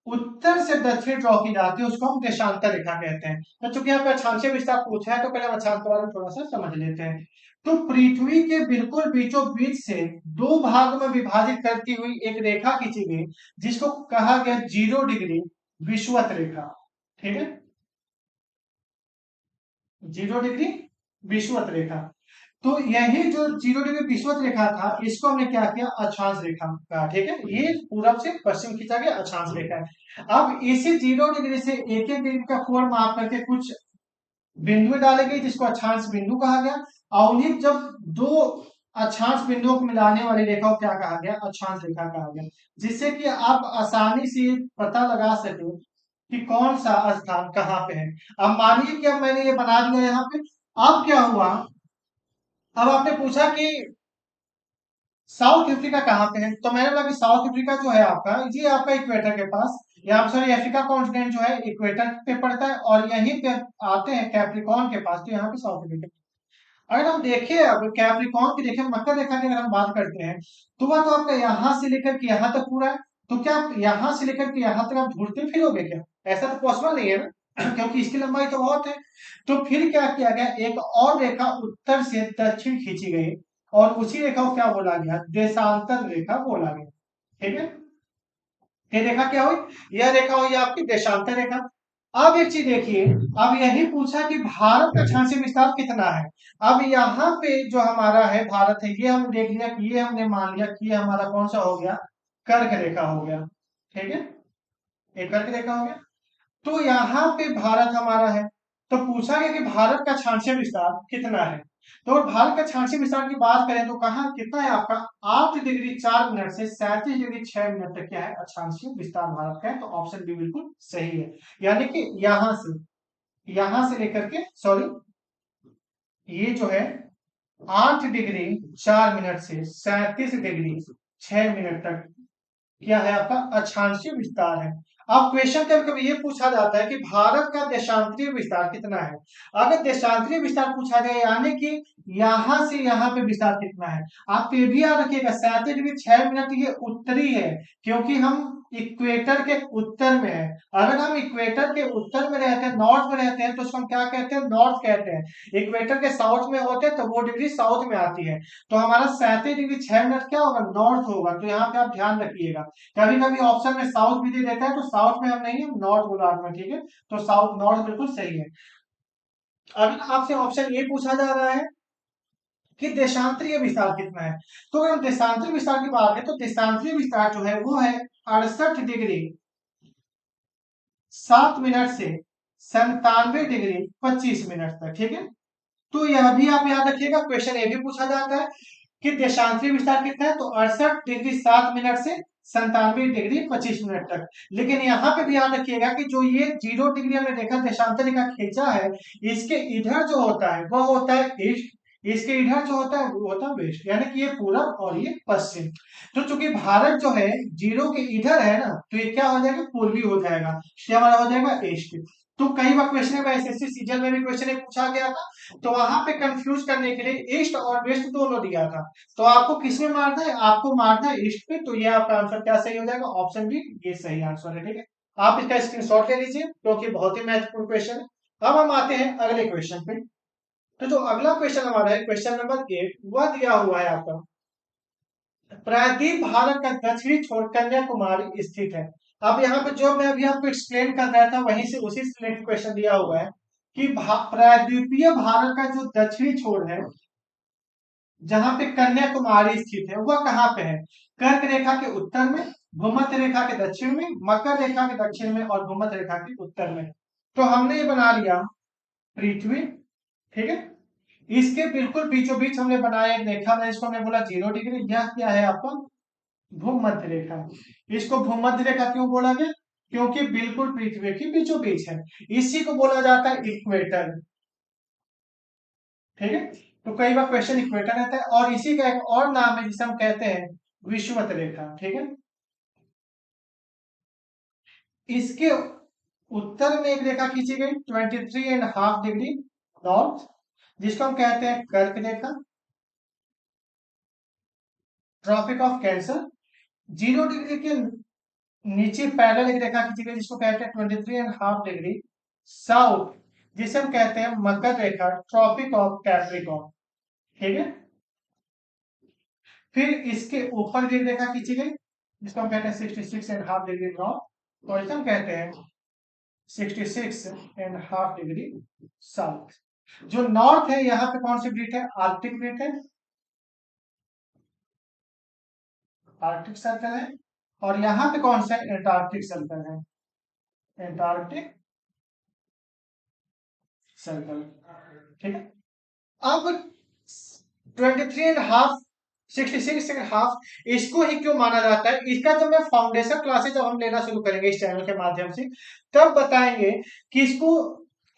A: उत्तर से दक्षिण ड्रॉ की जाती है उसको हम देशांतर रेखा कहते हैं। तो चूंकि यहाँ पे अक्षांशीय विस्तार पूछा है तो पहले हम अक्षांश के बारे में थोड़ा सा समझ लेते हैं। तो पृथ्वी के बिल्कुल बीचों बीच से दो भाग में विभाजित करती हुई एक रेखा खींची गई जिसको कहा गया 0 डिग्री विषुवत रेखा। ठीक है, 0 डिग्री विषुवत रेखा। तो यही जो 0 डिग्री विषुवत रेखा था इसको हमने क्या किया अक्षांश रेखा कहा। ठीक है, ये पूरब से पश्चिम खींचा गया अक्षांश रेखा है। अब इसी 0 डिग्री से एक एक डिग्री का कोण माप करके कुछ बिंदु डाले गए जिसको अक्षांश बिंदु कहा गया। और उन्हीं जब दो अक्षांश बिंदुओं को मिलाने वाली रेखा को क्या कहा गया अक्षांश रेखा कहा गया, जिससे कि आप आसानी से पता लगा सके कि कौन सा स्थान कहाँ पे है। अब मानिए कि अब मैंने ये बना दिया यहाँ पे। अब क्या हुआ, अब आपने पूछा कि साउथ अफ्रीका कहाँ पे है? तो मैंने बोला कि साउथ अफ्रीका जो है आपका, ये आपका इक्वेटर के पास, यहाँ सॉरी अफ्रीका कॉन्टिनेंट जो है इक्वेटर पे पड़ता है, और यहीं पे आते हैं कैप्रिकॉन के पास, तो यहाँ पे साउथ अफ्रीका। अगर हम देखें, अब कैप्रिकॉन की देखें मकर रेखा की अगर हम बात करते हैं, तो वह तो आपका यहाँ से लेकर के यहाँ तक पूरा है। तो क्या आप यहाँ से लेकर के यहाँ तक आप घूरते फिरोगे क्या? ऐसा तो पॉसिबल नहीं है ना क्योंकि इसकी लंबाई तो बहुत है। तो फिर क्या किया गया, एक और रेखा उत्तर से दक्षिण खींची गई, और उसी रेखा को क्या बोला गया, देशांतर रेखा बोला गया। ठीक है, ये रेखा क्या हुई, यह रेखा हुई आपकी देशांतर रेखा। अब एक चीज देखिए, अब यही पूछा कि भारत का क्षांशीय विस्तार कितना है। अब यहाँ पे जो हमारा है भारत है, ये हम देख लिया कि ये हमने मान लिया कि ये हमारा कौन सा हो गया, कर्क रेखा हो गया। ठीक है, एक कर्क रेखा हो गया। तो यहाँ पे भारत हमारा है, तो पूछा गया कि भारत का क्षांशीय विस्तार कितना है। तो अगर भारत का क्षांशीय विस्तार की बात करें तो कहाँ कितना है आपका, 8 डिग्री 4 मिनट से 37 डिग्री 6 मिनट तक क्या है अक्षांशीय विस्तार भारत का है। तो ऑप्शन बी बिल्कुल सही है, यानी कि यहां से लेकर के सॉरी, ये जो है 8 डिग्री 4 मिनट से 37 डिग्री 6 मिनट तक क्या है आपका अक्षांशीय विस्तार है। अब क्वेश्चन कभी कभी ये पूछा जाता है कि भारत का देशांतरीय विस्तार कितना है। अगर देशांतरीय विस्तार पूछा जाए यानी कि यहां से यहां पे विस्तार कितना है, आप ये भी याद रखिएगा 37 डिग्री 6 मिनट ये उत्तरी है, क्योंकि हम इक्वेटर के उत्तर में है। अगर हम इक्वेटर के उत्तर में रहते हैं, नॉर्थ में रहते हैं, तो उसको हम क्या कहते हैं, नॉर्थ कहते हैं। इक्वेटर के साउथ में होते हैं तो वो डिग्री साउथ में आती है। तो हमारा 37 डिग्री 6 मिनट क्या होगा, नॉर्थ होगा। तो यहाँ पे आप ध्यान रखिएगा, कभी कभी ऑप्शन में साउथ भी दे देता है, तो साउथ में हम नहीं है, नॉर्थ बोला आपने। ठीक है, तो साउथ नॉर्थ बिल्कुल सही है। अभी आपसे ऑप्शन ये पूछा जा रहा है कि देशांतरीय विस्तार कितना है। तो अगर हम देशांतरीय विस्तार की बात करें तो देशांतरीय विस्तार जो है वो है 68 डिग्री 7 मिनट से 97 डिग्री 25 मिनट तक। ठीक है, तो यह भी आप याद रखिएगा, क्वेश्चन ये भी पूछा जाता है कि देशांतरीय विस्तार कितना है, तो 68 डिग्री 7 मिनट से 97 डिग्री 25 मिनट तक। लेकिन यहाँ पे भी याद रखिएगा कि जो ये 0 डिग्री हमने देखा देशांतर रेखा खींचा है, इसके इधर जो होता है वह होता है ईस्ट, इसके इधर जो होता है वो होता है वेस्ट, यानी कि ये पूरब और ये पश्चिम। तो चूंकि भारत जो है जीरो के इधर है ना, तो ये क्या हो जाएगा, पूर्वी हो जाएगा, ये हमारा हो जाएगा ईस्ट। तो कई बार क्वेश्चन में एसएससी सीजन में भी क्वेश्चन पूछा गया था, तो वहां पे कंफ्यूज करने के लिए ईस्ट और वेस्ट दोनों दिया था। तो आपको किसमें मारना है, आपको मारना है ईस्ट पे। तो ये आपका आंसर क्या सही हो जाएगा, ऑप्शन बी ये सही आंसर है। ठीक है, आप इसका स्क्रीनशॉट ले लीजिए क्योंकि बहुत ही महत्वपूर्ण क्वेश्चन है। अब हम आते हैं अगले क्वेश्चन पे। तो जो अगला क्वेश्चन हमारा है क्वेश्चन नंबर 8, वह दिया हुआ है आपका, प्रायद्वीप भारत का दक्षिणी छोर कन्याकुमारी स्थित है। अब यहाँ पे जो मैं अभी आपको एक्सप्लेन कर रहा था वहीं से उसी से रिलेटेड क्वेश्चन दिया हुआ है कि प्रायद्वीपीय भारत का जो दक्षिणी छोर है जहां पे कन्याकुमारी स्थित है वह कहाँ पे है, कर्क रेखा के उत्तर में, भूमध्य रेखा के दक्षिण में, मकर रेखा के दक्षिण में और भूमध्य रेखा के उत्तर में। तो हमने ये बना लिया पृथ्वी। ठीक है, इसके बिल्कुल बीचों बीच हमने बनाया एक रेखा है, इसको हमने बोला 0 डिग्री। यह क्या है आपका भूमध्य रेखा। इसको भूमध्य रेखा क्यों बोला गया, क्योंकि बिल्कुल पृथ्वी के बीचों बीच है। इसी को बोला जाता है इक्वेटर। ठीक है, तो कई बार क्वेश्चन इक्वेटर रहता है, और इसी का एक और नाम है जिसे हम कहते हैं विषुवत रेखा। ठीक है, इसके उत्तर में एक रेखा खींची गई 23.5 डिग्री नॉर्थ, जिसको हम कहते हैं कर्क रेखा, ट्रॉपिक ऑफ कैंसर। 0 डिग्री के नीचे पैरेलल एक रेखा खींची गई जिसको कहते हैं 23.5 डिग्री साउथ, जिसे हम कहते हैं मकर रेखा, ट्रॉपिक ऑफ कैप्रिकॉर्न। ठीक है, फिर इसके ऊपर भी एक रेखा खींची गई जिसको हम कहते हैं 66.5 डिग्री नॉर्थ, और इसे हम कहते हैं 66.5 डिग्री साउथ। जो नॉर्थ है यहाँ पे कौन सी प्लेट है, आर्कटिक प्लेट है, आर्कटिक सर्कल है। और यहाँ पे कौन सा है, एंटार्क्टिक सर्कल है, एंटार्क्टिक सर्कल। ठीक है, अब 23.5 66.5 इसको ही क्यों माना जाता है, इसका जब मैं फाउंडेशन क्लासेस जब हम लेना शुरू करेंगे इस चैनल के माध्यम से, तब बताएंगे कि इसको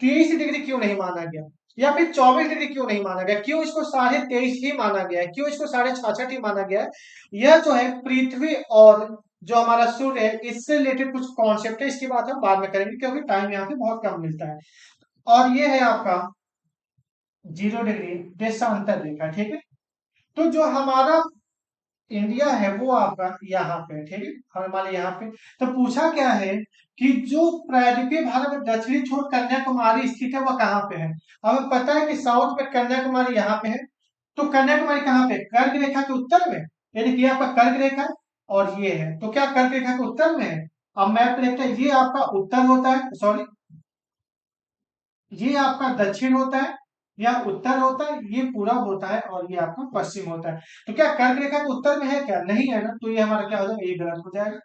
A: 30 डिग्री क्यों नहीं माना गया। या फिर 24 डिग्री क्यों नहीं माना गया, क्यों इसको 23.5 ही माना गया है, क्यों इसको 66.5 ही माना गया है? यह जो है पृथ्वी और जो हमारा सूर्य है इससे रिलेटेड कुछ कॉन्सेप्ट है, इसकी बात हम बाद में करेंगे क्योंकि टाइम यहाँ पे बहुत कम मिलता है। और ये है आपका 0 डिग्री देशांतर रेखा, ठीक है। तो जो हमारा इंडिया है वो आपका यहाँ पे है, ठीक है, हमारे यहाँ पे। तो पूछा क्या है कि जो प्रायद्वीपीय भारत में दक्षिणी छोर कन्याकुमारी स्थित है वह कहाँ पे है। हमें पता है कि साउथ में कन्याकुमारी यहाँ पे है। तो कन्याकुमारी कहाँ पे, कर्क रेखा के उत्तर में, यानी कि आपका कर्क रेखा है और ये है, तो क्या कर्क रेखा के उत्तर में है। अब मैप देखते हैं, ये आपका उत्तर होता है, सॉरी ये आपका दक्षिण होता है, या उत्तर होता है, ये पूरब होता है और ये आपका पश्चिम होता है। तो क्या कर्क रेखा के उत्तर में है, क्या नहीं है ना, तो ये हमारा क्या हो जाएगा, ये गलत हो जाएगा।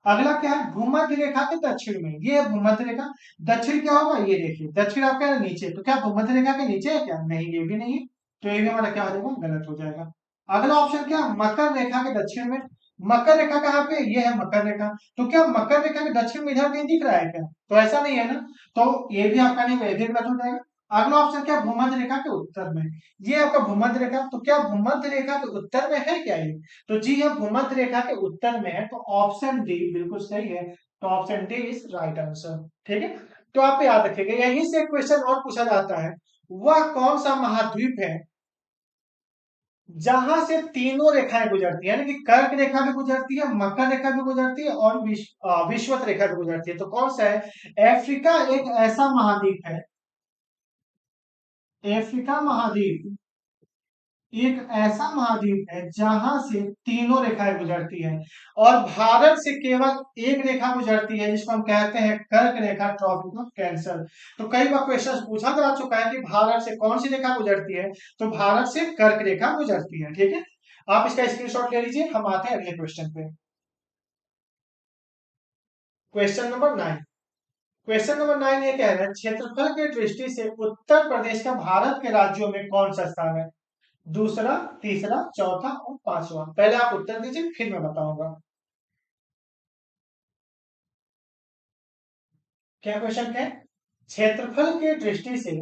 A: अगला क्या है, भूमध्य रेखा के दक्षिण में, ये है भूमध्य रेखा। दक्षिण क्या होगा, ये देखिए दक्षिण आपका है नीचे, तो क्या भूमध्य रेखा के नीचे है क्या, नहीं ये भी नहीं है, तो ये भी हमारा क्या हो जाएगा, गलत हो जाएगा। अगला ऑप्शन क्या, मकर रेखा के दक्षिण में। मकर रेखा कहाँ पे, ये है मकर रेखा। तो क्या मकर रेखा के दक्षिण में इधर कहीं दिख रहा है क्या, तो ऐसा नहीं है ना, तो ये भी आपका नहीं, ये भी गलत हो जाएगा। अगला ऑप्शन क्या, भूमध्य रेखा के उत्तर में, ये आपका भूमध्य रेखा, तो क्या भूमध्य रेखा के उत्तर में है क्या ये, तो जी हाँ भूमध्य रेखा के उत्तर में है, तो ऑप्शन डी बिल्कुल सही है। तो option D is right answer, ठीक है। तो आप याद रखिएगा, यहीं से एक क्वेश्चन और पूछा जाता है, वह कौन सा महाद्वीप है जहां से तीनों रेखाएं गुजरती है, यानी कि कर्क रेखा भी गुजरती है, मकर रेखा भी गुजरती है और विषुवत रेखा भी गुजरती है, तो कौन सा है। अफ्रीका एक ऐसा महाद्वीप है, अफ्रीका महाद्वीप एक ऐसा महाद्वीप है जहां से तीनों रेखाएं गुजरती हैं, और भारत से केवल एक रेखा गुजरती है जिसको हम कहते हैं कर्क रेखा, ट्रॉपिक ऑफ कैंसर। तो कई बार क्वेश्चन पूछा जा चुका है कि भारत से कौन सी रेखा गुजरती है, तो भारत से कर्क रेखा गुजरती है, ठीक है। आप इसका स्क्रीनशॉट ले लीजिए, हम आते हैं अगले क्वेश्चन पे। क्वेश्चन नंबर 9, क्वेश्चन नंबर 9 ये कह रहा है, क्षेत्रफल की दृष्टि से उत्तर प्रदेश का भारत के राज्यों में कौन सा स्थान है। दूसरा, तीसरा, चौथा और पांचवा, पहले आप उत्तर दीजिए फिर मैं बताऊंगा। क्या क्वेश्चन है, क्षेत्रफल की दृष्टि से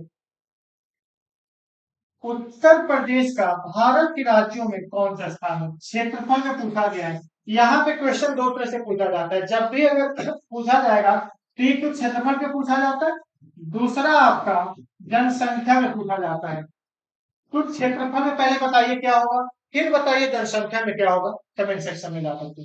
A: उत्तर प्रदेश का भारत के राज्यों में कौन सा स्थान है, क्षेत्रफल में पूछा गया है। यहाँ पे क्वेश्चन दो तरह से पूछा जाता है, जब भी अगर पूछा जाएगा तो एक तो क्षेत्रफल पे पूछा जाता है, दूसरा आपका जनसंख्या में पूछा जाता है। तो क्षेत्रफल में पहले बताइए क्या होगा, फिर बताइए जनसंख्या में क्या होगा, कमेंट सेक्शन में जाकर के।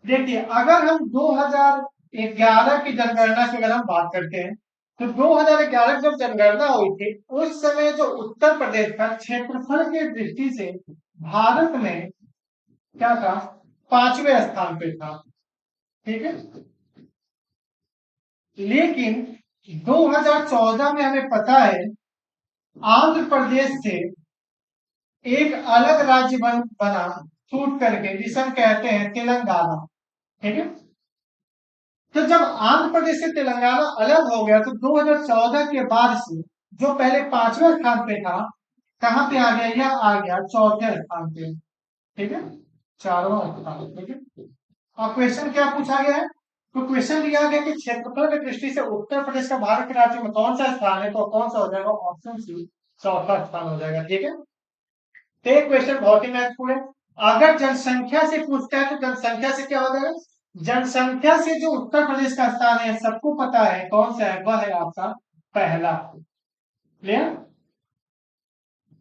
A: देखिए अगर हम 2011 की जनगणना की अगर हम बात करते हैं, तो 2011 जब जनगणना हुई थी उस समय जो उत्तर प्रदेश का क्षेत्रफल की दृष्टि से भारत में क्या था, 5वें स्थान पे था, ठीक है। लेकिन 2014 में हमें पता है आंध्र प्रदेश से एक अलग राज्य बना छूट करके, जिसे हम कहते हैं तेलंगाना, ठीक है। तो जब आंध्र प्रदेश से तेलंगाना अलग हो गया तो 2014 के बाद से जो पहले 5वें स्थान पे था, कहां पे आ गया, यह आ गया चौथे स्थान पे, ठीक है, चारों स्थान, ठीक है। और क्वेश्चन क्या पूछा गया है, तो क्वेश्चन दिया गया कि क्षेत्रफल की दृष्टि से उत्तर प्रदेश का भारत के राज्य में कौन सा स्थान है, तो कौन सा हो जाएगा, ऑप्शन सी चौथा स्थान हो जाएगा, ठीक है। तो ये क्वेश्चन बहुत ही महत्वपूर्ण है। अगर जनसंख्या से पूछता है तो जनसंख्या से क्या हो जाएगा, जनसंख्या से जो उत्तर प्रदेश का स्थान है सबको पता है कौन सा है, वह है आपका पहला, क्लियर।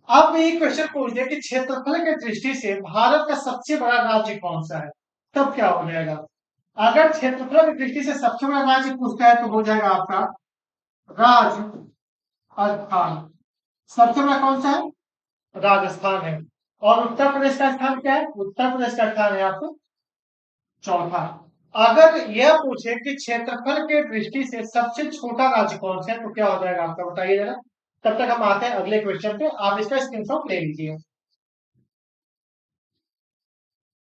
A: अब ये क्वेश्चन पूछ दिया कि क्षेत्रफल की दृष्टि से भारत का सबसे बड़ा राज्य कौन सा है, तब क्या हो जाएगा। अगर क्षेत्रफल की दृष्टि से सबसे बड़ा राज्य पूछता है तो हो जाएगा आपका राजस्थान। सबसे बड़ा कौन सा है, राजस्थान है। और उत्तर प्रदेश का स्थान क्या है, उत्तर प्रदेश का स्थान है आपको चौथा। अगर यह पूछे कि क्षेत्रफल के दृष्टि से सबसे छोटा राज्य कौन सा है, तो क्या हो जाएगा आपका, बताइए जरा। तब तक हम आते हैं अगले क्वेश्चन पे, आप इसका स्क्रीनशॉट ले लीजिए।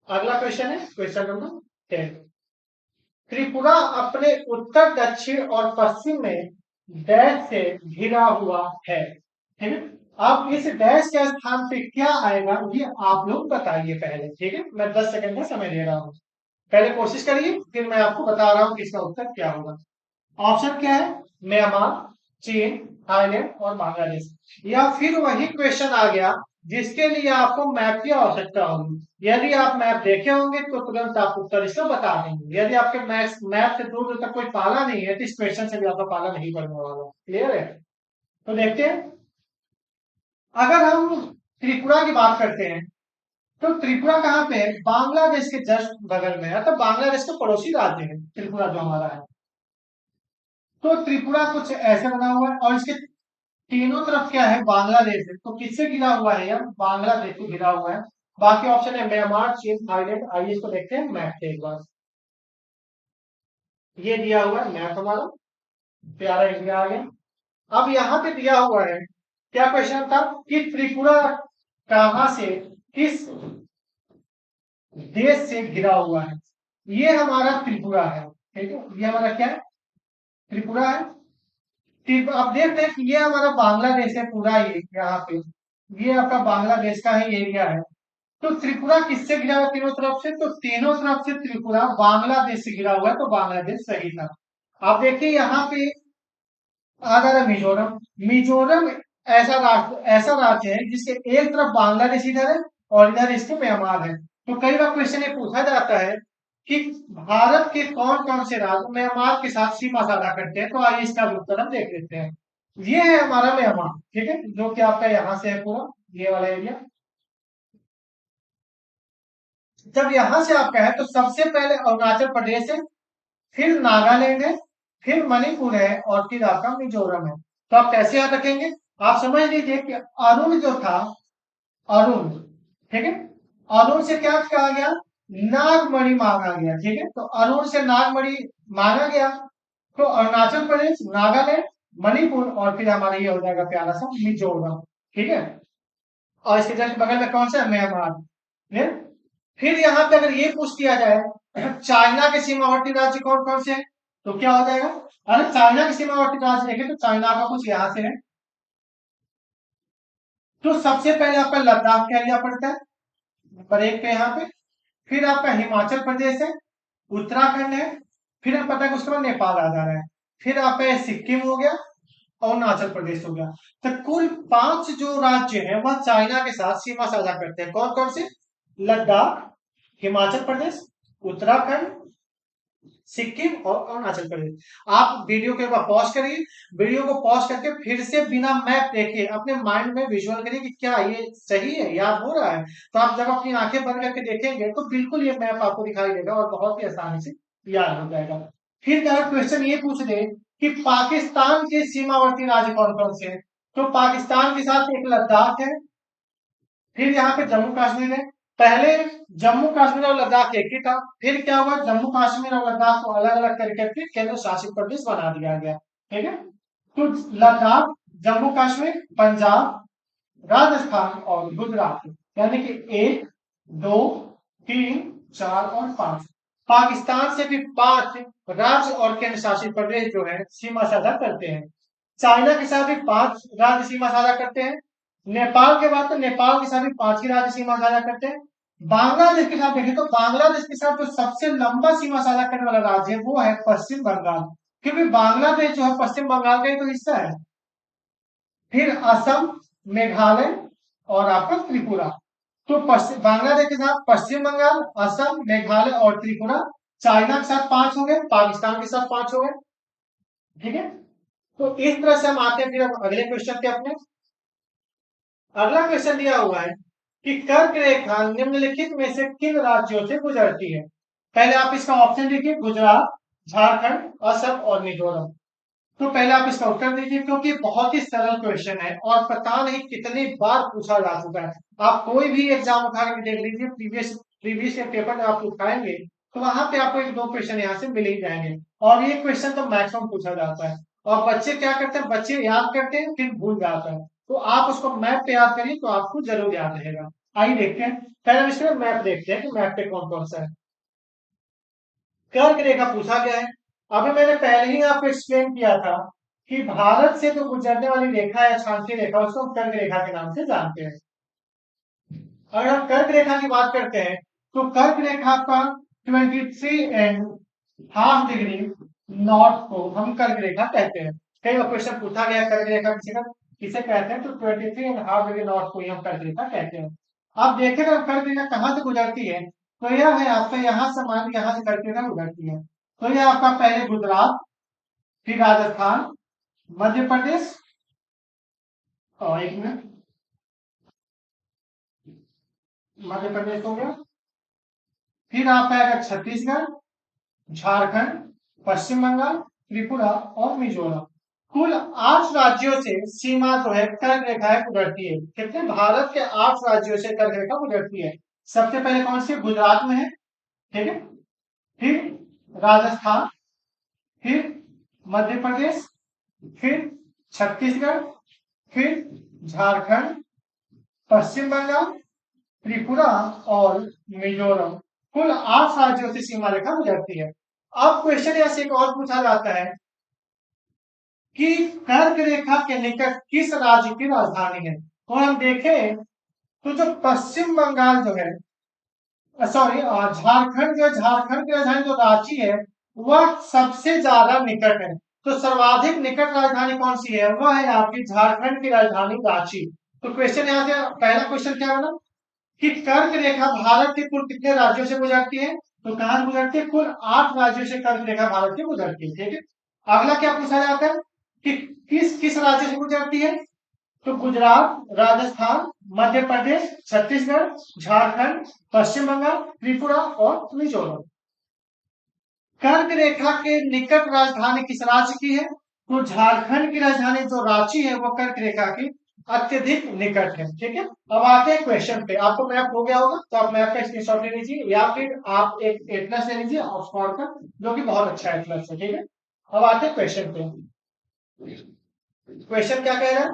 A: अगला क्वेश्चन है क्वेश्चन नंबर 10, त्रिपुरा अपने उत्तर, दक्षिण और पश्चिम में डैश से घिरा हुआ है, ठीक है। अब इस डैश के स्थान पे क्या आएगा ये आप लोग बताइए पहले, ठीक है, मैं 10 सेकंड का समय दे रहा हूं, पहले कोशिश करिए फिर मैं आपको बता रहा हूं कि इसका उत्तर क्या होगा। ऑप्शन क्या है, म्यांमार, चीन, थाईलैंड और बांग्लादेश। या फिर वही क्वेश्चन आ गया जिसके लिए आपको मैप की आवश्यकता होगी। यदि आप मैप देखे होंगे तो तुरंत आप उत्तर इसका बता देंगे। यदि आपके मैप से दूर दूर तक कोई पाला नहीं है तो इस क्वेश्चन से भी आपका पाला नहीं पड़ने वाला। क्लियर है? तो देखते हैं, अगर हम त्रिपुरा की बात करते हैं तो त्रिपुरा कहाँ पे है? बांग्लादेश के जस्ट बगल में है, तो बांग्लादेश का पड़ोसी राज्य है त्रिपुरा जो हमारा है। तो त्रिपुरा कुछ ऐसे बना हुआ है और इसके तीनों तरफ क्या है? बांग्लादेश है। तो किससे घिरा हुआ है? यार बांग्लादेश से घिरा हुआ है। बाकी ऑप्शन है म्यांमार, चीन, थाईलैंड। आइए इसको देखते हैं मैप से एक बार। ये दिया हुआ है मैप हमारा, प्यारा इंडिया आ गया। अब यहाँ पे दिया हुआ है, क्या क्वेश्चन था कि त्रिपुरा कहाँ से, किस देश से घिरा हुआ है? ये हमारा त्रिपुरा है। ठीक है, ये हमारा क्या है? त्रिपुरा है। आप देखते हैं कि ये हमारा बांग्लादेश है पूरा, ये यहाँ पे ये आपका बांग्लादेश का ही एरिया है। तो त्रिपुरा किससे घिरा हुआ तीनों तरफ से? तो तीनों तरफ से त्रिपुरा बांग्लादेश से घिरा हुआ है, तो बांग्लादेश सही था। आप देखिए यहाँ पे आ जा रहा है मिजोरम। मिजोरम ऐसा राज्य है जिसके एक तरफ बांग्लादेश इधर है और इधर इसके म्यांमार है। तो कई बार क्वेश्चन ये पूछा जाता है कि भारत के कौन कौन से राज्य म्यांमार के साथ सीमा साझा करते हैं। तो आइए इसका भी उत्तर हम देख लेते हैं। ये है हमारा म्यांमार, ठीक है, जो कि आपका यहाँ से है पूरा ये वाला एरिया। जब यहां से आपका है तो सबसे पहले अरुणाचल प्रदेश है, फिर नागालैंड है, फिर मणिपुर है और फिर आपका मिजोरम है। तो आप कैसे याद रखेंगे? आप समझ लीजिए कि अरुण जो था, अरुण, ठीक है, अरुण से क्या कहा गया? नागमणि मांगा गया। ठीक है, तो अरुण से नागमणि मांगा गया। तो अरुणाचल प्रदेश, नागालैंड, मणिपुर और फिर हमारा ये हो जाएगा प्यारा सा मिजोरम। ठीक है, और इसके जस्ट बगल में कौन सा है? म्यांमार। फिर यहाँ पे अगर ये पूछ दिया जाए चाइना के सीमावर्ती राज्य कौन कौन से हैं, तो क्या हो जाएगा? अरे चाइना के सीमावर्ती राज्य देखें तो चाइना का कुछ यहाँ से है। तो सबसे पहले आपका लद्दाख का एरिया पड़ता है नंबर एक पे यहाँ पे। फिर आपका हिमाचल प्रदेश है, उत्तराखंड है, फिर आप पता है उसके बाद नेपाल आ जा रहा है। फिर आपका ये सिक्किम हो गया और अरुणाचल प्रदेश हो गया। तो कुल 5 जो राज्य हैं वह चाइना के साथ सीमा साझा करते हैं। कौन कौन से? लद्दाख, हिमाचल प्रदेश, उत्तराखंड, सिक्किम और अरुणाचल प्रदेश। आप वीडियो के बाद पॉज करिए, वीडियो को पॉज करके फिर से बिना मैप देखे अपने माइंड में विजुअल करिए कि क्या ये सही है, याद हो रहा है। तो आप जब अपनी आंखें बंद करके देखेंगे तो बिल्कुल ये मैप आपको दिखाई देगा और बहुत ही आसानी से याद हो जाएगा। फिर अगर क्वेश्चन ये पूछ दे कि पाकिस्तान के सीमावर्ती राज्य कौन कौन से हैं, तो पाकिस्तान के साथ एक लद्दाख है, फिर यहाँ पे जम्मू कश्मीर है। पहले जम्मू कश्मीर और लद्दाख एक ही था, फिर क्या हुआ? जम्मू कश्मीर और लद्दाख को अलग अलग करके केंद्र शासित प्रदेश बना दिया गया। ठीक है, तो लद्दाख, जम्मू कश्मीर, पंजाब, राजस्थान और गुजरात, यानी कि 1, 2, 3, 4 और 5। पाकिस्तान से भी 5 राज्य और केंद्र शासित प्रदेश जो है सीमा साझा करते हैं। चाइना के साथ भी 5 राज्य सीमा साझा करते हैं। नेपाल के बाद तो नेपाल के साथ भी 5 ही राज्य सीमा साझा करते हैं। बांग्लादेश के साथ देखें तो बांग्लादेश के साथ जो सबसे लंबा सीमा साझा करने वाला राज्य है वो है पश्चिम बंगाल, क्योंकि बांग्लादेश जो है पश्चिम बंगाल का ही तो हिस्सा है। फिर असम, मेघालय और आपका त्रिपुरा। तो बांग्लादेश के साथ पश्चिम बंगाल, असम, मेघालय और त्रिपुरा। चाइना के साथ 5 हो गए, पाकिस्तान के साथ 5 हो गए। ठीक है, तो इस तरह से हम आते हैं फिर अब अगले क्वेश्चन पे अपने। अगला क्वेश्चन दिया हुआ है कि कर्क रेखा निम्नलिखित में से किन राज्यों से गुजरती है? पहले आप इसका ऑप्शन देखिए, गुजरात, झारखंड, असम और मिजोरम। तो पहले आप इसका उत्तर दीजिए, क्योंकि बहुत ही सरल क्वेश्चन है और पता नहीं कितनी बार पूछा जा चुका है। आप कोई भी एग्जाम उठा के देख लीजिए, प्रीवियस प्रीवियस पेपर में आप उठाएंगे तो वहां पे आपको 1-2 क्वेश्चन यहाँ से मिल ही जाएंगे। और ये क्वेश्चन तो मैक्सिमम पूछा जाता है और बच्चे क्या करते हैं? बच्चे याद करते हैं फिर भूल जाते हैं। तो आप उसको मैप पे याद करिए तो आपको जरूर याद रहेगा। आइए देखते हैं, पहले हम इसमें मैप देखते हैं कि मैप पे कौन कौन सा है। कर्क रेखा पूछा गया है। अभी मैंने पहले ही आपको एक्सप्लेन किया था कि भारत से जो गुजरने वाली रेखा है, अक्षांशीय रेखा, उसको हम कर्क रेखा के नाम से जानते हैं। अगर हम कर्क रेखा की बात करते हैं तो कर्क रेखा का 23 एंड हाफ डिग्री नॉर्थ को हम कर्क रेखा कहते हैं। कई बार क्वेश्चन पूछा गया कर्क रेखा किसी का किसे कहते हैं, तो 23.5 डिग्री नॉर्थ को ही हम कर्क रेखा कहते हैं। आप देखेंगे कर्क रेखा कहाँ से गुजरती है, तो यह है आपका यहाँ से मान यहाँ से कर्क रेखा गुजरती है। तो यह आपका पहले गुजरात, फिर राजस्थान, मध्य प्रदेश, और एक मिनट, मध्य प्रदेश हो गया, फिर आपका आएगा छत्तीसगढ़, झारखंड, पश्चिम बंगाल, त्रिपुरा और मिजोरम। कुल 8 राज्यों से सीमा जो है कर्क रेखाएं गुजरती है। कितने? भारत के 8 राज्यों से कर्क रेखा गुजरती है। सबसे पहले कौन सी? गुजरात में है, ठीक है, फिर राजस्थान, फिर मध्य प्रदेश, फिर छत्तीसगढ़, फिर झारखंड, पश्चिम बंगाल, त्रिपुरा और मिजोरम। कुल 8 राज्यों से सीमा रेखा गुजरती है। अब क्वेश्चन यहाँ से एक और पूछा जाता है कि कर्क रेखा के निकट किस राज्य की राजधानी है। और हम देखें तो जो पश्चिम बंगाल जो है, सॉरी झारखंड, जो झारखंड की राजधानी जो रांची है वह सबसे ज्यादा निकट है। तो सर्वाधिक निकट राजधानी कौन सी है? वह है आपकी झारखंड की राजधानी रांची। तो क्वेश्चन यहाँ से पहला क्वेश्चन क्या बना कि कर्क रेखा भारत के कुल कितने राज्यों से गुजरती है, तो कहां से गुजरती है? कुल 8 राज्यों से कर्क रेखा भारत की गुजरती है, ठीक है। अगला क्या पूछा जाता है कि किस किस राज्य से गुजरती है, तो गुजरात, राजस्थान, मध्य प्रदेश, छत्तीसगढ़, झारखंड, पश्चिम बंगाल, त्रिपुरा और मिजोरम। कर्क रेखा के निकट राजधानी किस राज्य की है, तो झारखंड की राजधानी जो रांची है वो कर्क रेखा की अत्यधिक निकट है, ठीक है। अब आते हैं क्वेश्चन पे। आपको मैप हो गया होगा तो आप मैप का स्क्रीनशॉट ले लीजिए, या फिर आप एक एटलस ले लीजिए ऑक्सफोर्ड का, जो कि बहुत अच्छा एटलस है, ठीक है। अब आते हैं क्वेश्चन पे। क्वेश्चन क्या कह रहा है?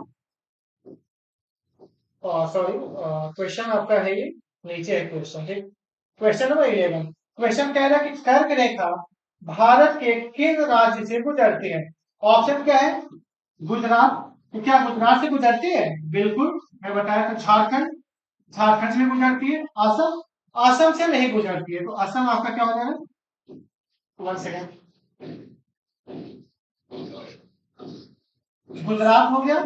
A: सॉरी, क्वेश्चन आपका है ये, नीचे है क्वेश्चन, ठीक। Question number 11। क्वेश्चन कह रहा है कि कर्क रेखा भारत के किन राज्य से गुजरती है। ऑप्शन क्या है? गुजरात, तो क्या गुजरात से गुजरती है? बिल्कुल, मैं बताया था झारखंड, झारखंड से भी गुजरती है। असम, असम से नहीं गुजरती है, तो असम आपका क्या हो जाएगा? 1 सेकेंड, गुजरात हो गया,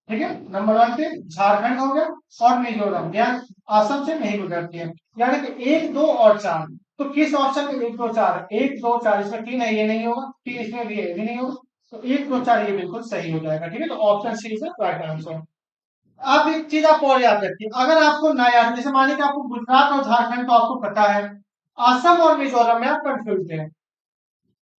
A: ठीक है, नंबर 1 पे। झारखंड हो गया और मिजोरम, यानी असम से नहीं गुजरती है। यानी कि 1, 2 और 4। तो किस ऑप्शन में 1, 2, 4? 1, 2, 4 इसमें 3 है, ये नहीं होगा। 3 इसमें भी है, ये भी नहीं होगा। तो 1, 2, 4 ये बिल्कुल सही हो जाएगा, ठीक है। तो option C is the right answer. अब एक चीज आप और याद रखिए, अगर आपको ना याद, जैसे मानिए कि आपको गुजरात और झारखंड तो आपको पता है, असम और मिजोरम में आप कंफ्यूज हैं,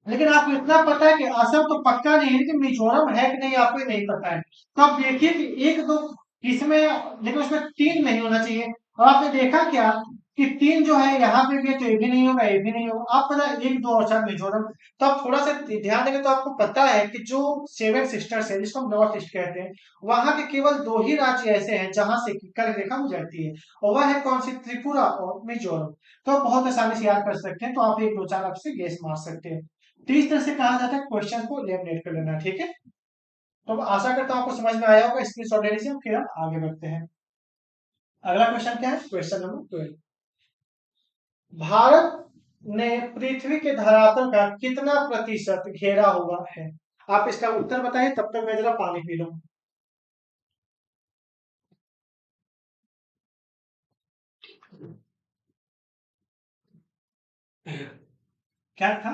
A: लेकिन आपको इतना पता है कि असम तो पक्का नहीं है, लेकिन मिजोरम है कि नहीं आपको नहीं पता है। तो आप देखिए कि 1, 2 इसमें, लेकिन उसमें 3 नहीं होना चाहिए। और आपने देखा क्या कि 3 जो है यहाँ पे भी है, तो ये भी नहीं होगा, ये भी नहीं होगा। आप पता है 1, 2 और 4 मिजोरम। तो आप थोड़ा सा ध्यान देंगे तो आपको पता है कि जो 7 सिस्टर्स है, जिसको हम नॉर्थ ईस्ट कहते हैं, वहां के केवल 2 ही राज्य ऐसे हैं जहां से कर्क रेखा गुजरती है, और वह है कौन सी? त्रिपुरा और मिजोरम। तो आप बहुत आसानी से याद कर सकते हैं, तो आप 1, 2, 4 आपसे गेस मार सकते हैं। तो इस तरह से कहा जाता है क्वेश्चन को लेमिनेट कर लेना, ठीक है। तो आशा करता हूं आपको समझ में आया होगा। स्क्रीनशॉट ले लीजिए, फिर हम आगे बढ़ते हैं। अगला क्वेश्चन क्या है? Question number 12। भारत ने पृथ्वी के धरातल का कितना प्रतिशत घेरा हुआ है? आप इसका उत्तर बताइए, तब तक मैं जरा पानी पी लूं। क्या था?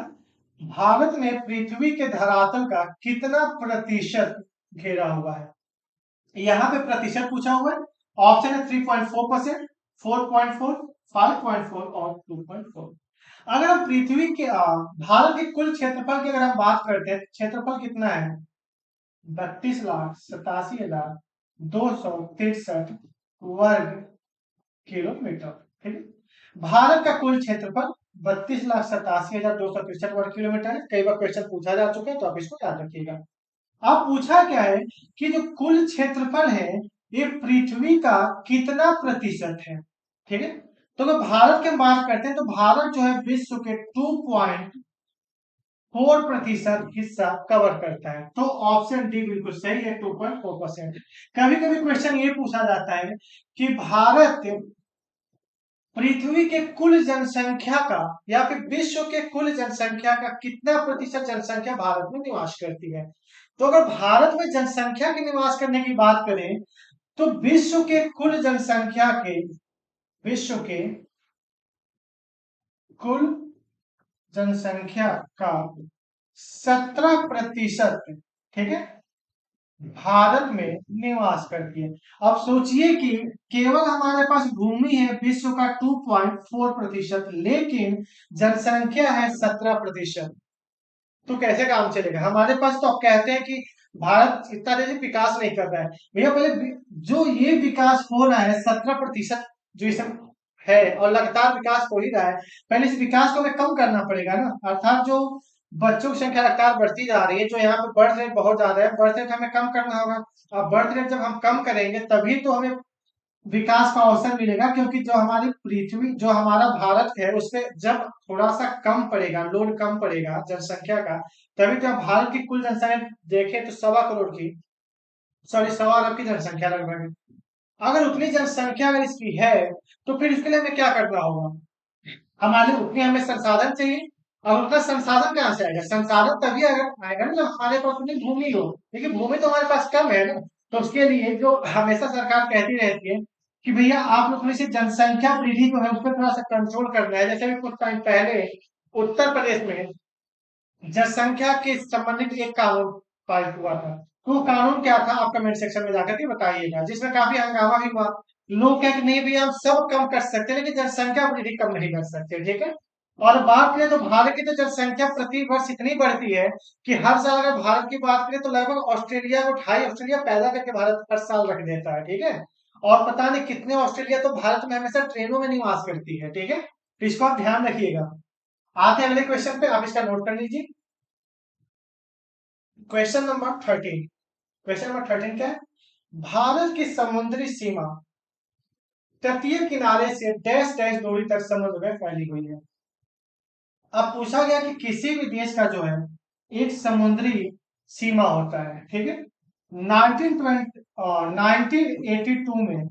A: भारत ने पृथ्वी के धरातल का कितना प्रतिशत घेरा हुआ है? यहाँ पे प्रतिशत पूछा हुआ है। ऑप्शन है 3.4%, 4.4, 5.4 और 2.4। अगर हम पृथ्वी के भारत के कुल क्षेत्रफल की अगर हम बात करते हैं, क्षेत्रफल कितना है? 32,87,263 वर्ग किलोमीटर, ठीक है। भारत का कुल क्षेत्रफल 32,87,263 वर्ग किलोमीटर है। कई बार क्वेश्चन पूछा जा चुका है, तो आप इसको याद रखिएगा। अब पूछा क्या है कि जो कुल क्षेत्रफल है ये पृथ्वी का कितना प्रतिशत है, ठीक है। तो अगर भारत की बात करते हैं, तो भारत जो है विश्व के 2.4% हिस्सा कवर करता है। तो ऑप्शन डी बिल्कुल सही है, 2.4%। कभी कभी क्वेश्चन ये पूछा जाता है कि भारत पृथ्वी के कुल जनसंख्या का या फिर विश्व के कुल जनसंख्या का कितना प्रतिशत जनसंख्या भारत में निवास करती है? तो अगर भारत में जनसंख्या के निवास करने की बात करें तो विश्व के कुल जनसंख्या का 17%, ठीक है, भारत में निवास करती है। अब सोचिए कि केवल हमारे पास भूमि है विश्व का 2.4%, लेकिन जनसंख्या है 17%। तो कैसे काम चलेगा? हमारे पास तो अब कहते हैं कि भारत इतना तेजी विकास नहीं कर रहा है। भैया पहले जो ये विकास हो रहा है 17% जो इस है और लगातार विकास हो ही रहा है, पहले इस विकास को हमें कम करना पड़ेगा ना। अर्थात जो बच्चों की संख्या लगातार बढ़ती जा रही है, जो यहाँ पे बर्थ रेट बहुत ज्यादा है, बर्थ रेट हमें कम करना होगा। अब बर्थ रेट जब हम कम करेंगे तभी तो हमें विकास का अवसर मिलेगा, क्योंकि जो हमारी पृथ्वी जो हमारा भारत है उस पे जब थोड़ा सा कम पड़ेगा, लोड कम पड़ेगा जनसंख्या का, तभी तो आप भारत की कुल जनसंख्या देखें तो 1.25 करोड़ की, सॉरी 1.25 अरब की जनसंख्या लगभग है। अगर उतनी जनसंख्या अगर इसकी है तो फिर इसके लिए हमें क्या करना होगा? हमारे उतने हमें संसाधन चाहिए। और उतना संसाधन कहाँ से आएगा? संसाधन तभी अगर आएगा ना जब हमारे पास उतनी भूमि हो, लेकिन भूमि तो हमारे पास कम है ना। तो उसके लिए जो हमेशा सरकार कहती रहती है कि भैया आप लोग थोड़ी सी जनसंख्या वृद्धि जो है उस पर थोड़ा सा कंट्रोल करना है। जैसे भी कुछ टाइम पहले उत्तर प्रदेश में जनसंख्या के संबंधित एक कानून पारित हुआ था। तो वो कानून क्या था? आप कमेंट सेक्शन में जाकर के बताइएगा, जिसमें काफी हंगामा भी हुआ। लोग कहे कि नहीं भैया हम सब कम कर सकते हैं, लेकिन जनसंख्या वृद्धि कम नहीं कर सकते, ठीक है। और बात करें तो भारत की तो जनसंख्या प्रति वर्ष इतनी बढ़ती है कि हर साल अगर भारत की बात करें तो लगभग ऑस्ट्रेलिया को 2.5 ऑस्ट्रेलिया पैदा करके भारत हर साल रख देता है, ठीक है। और पता नहीं कितने ऑस्ट्रेलिया तो भारत में हमेशा ट्रेनों में निवास करती है, ठीक है। तो इसको आप ध्यान रखिएगा। आते हैं अगले क्वेश्चन पे, आप इसका नोट कर लीजिए। क्वेश्चन नंबर 13 क्या है? भारत की समुद्री सीमा तटीय किनारे से डैश डैश दूरी तक समुद्र में फैली हुई है। अब पूछा गया कि किसी भी देश का जो है एक समुद्री सीमा होता है, ठीक है। 1982 में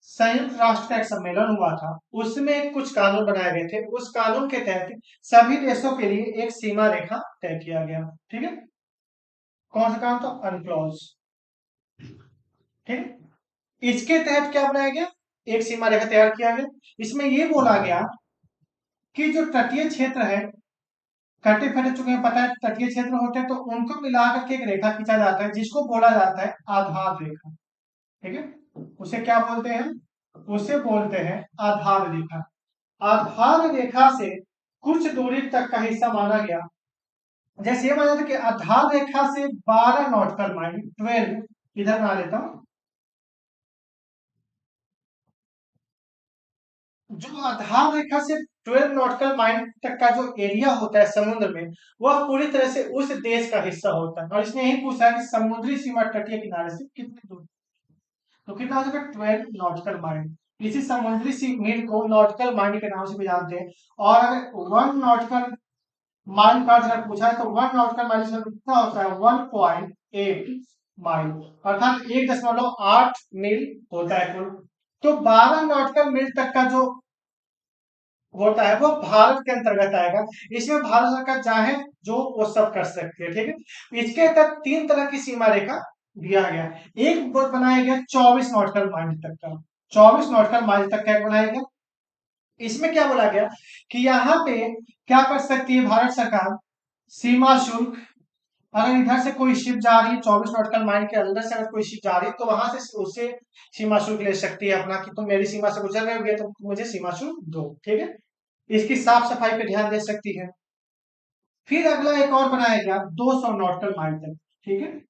A: संयुक्त राष्ट्र का एक सम्मेलन हुआ था, उसमें कुछ कानून बनाए गए थे। उस कानून के तहत सभी देशों के लिए एक सीमा रेखा तय किया गया, ठीक है। कौन सा कानून था? अनक्लॉज, ठीक है। इसके तहत क्या बनाया गया? एक सीमा रेखा तैयार किया गया। इसमें यह बोला गया कि जो तटीय क्षेत्र है, कटे फटे चुके हैं, पता है तटीय क्षेत्र होते हैं, तो उनको मिलाकर के एक रेखा खींचा जाता है जिसको बोला जाता है आधार रेखा, ठीक है। उसे क्या बोलते हैं? उसे बोलते हैं आधार रेखा। आधार रेखा से कुछ दूरी तक का हिस्सा माना गया। जैसे ये माना था कि आधार रेखा से 12 नॉटिकल माइल, 12 इधर बना लेता हूं। जो आधार रेखा से 12 नॉटिकल माइल तक का जो एरिया होता है समुद्र में, वह पूरी तरह से उस देश का हिस्सा होता है। और इसने यही पूछा है कि समुद्री सीमा तटीय किनारे से कितनी दूर, तो कितना हो जाएगा? 12 नॉटिकल माइल। इसी समुद्री मील को नॉटिकल माइल के नाम से भी जानते हैं। और अगर 1 नॉटिकल माइल का अगर पूछा है तो 1 नॉटिकल माइल कितना होता है? 1.8 माइल, अर्थात 1.8 मील होता है कुल। तो 12 नॉटिकल मील तक का जो होता है वो भारत के अंतर्गत आएगा। इसमें भारत सरकार चाहे जो वो सब कर सकती है, ठीक है। इसके तहत 3 तरह की सीमा रेखा दिया गया। एक बोर्ड बनाया गया 24 नॉटिकल माइल तक का, 24 नॉटिकल माइल तक का बनाया गया। इसमें क्या बोला गया कि यहाँ पे क्या कर सकती है भारत सरकार? सीमा शुल्क, अगर इधर से कोई शिप जा रही है 24 नॉटिकल माइल के अंदर से, अगर कोई शिप जा रही है तो वहां से उसे सीमा शुल्क ले सकती है अपना, कि तुम मेरी सीमा से गुजर रहे हो तो मुझे सीमा शुल्क दो, ठीक है। इसकी साफ सफाई पे ध्यान दे सकती है। फिर अगला एक और बनाया गया 200 नॉटिकल माइल तक, ठीक है।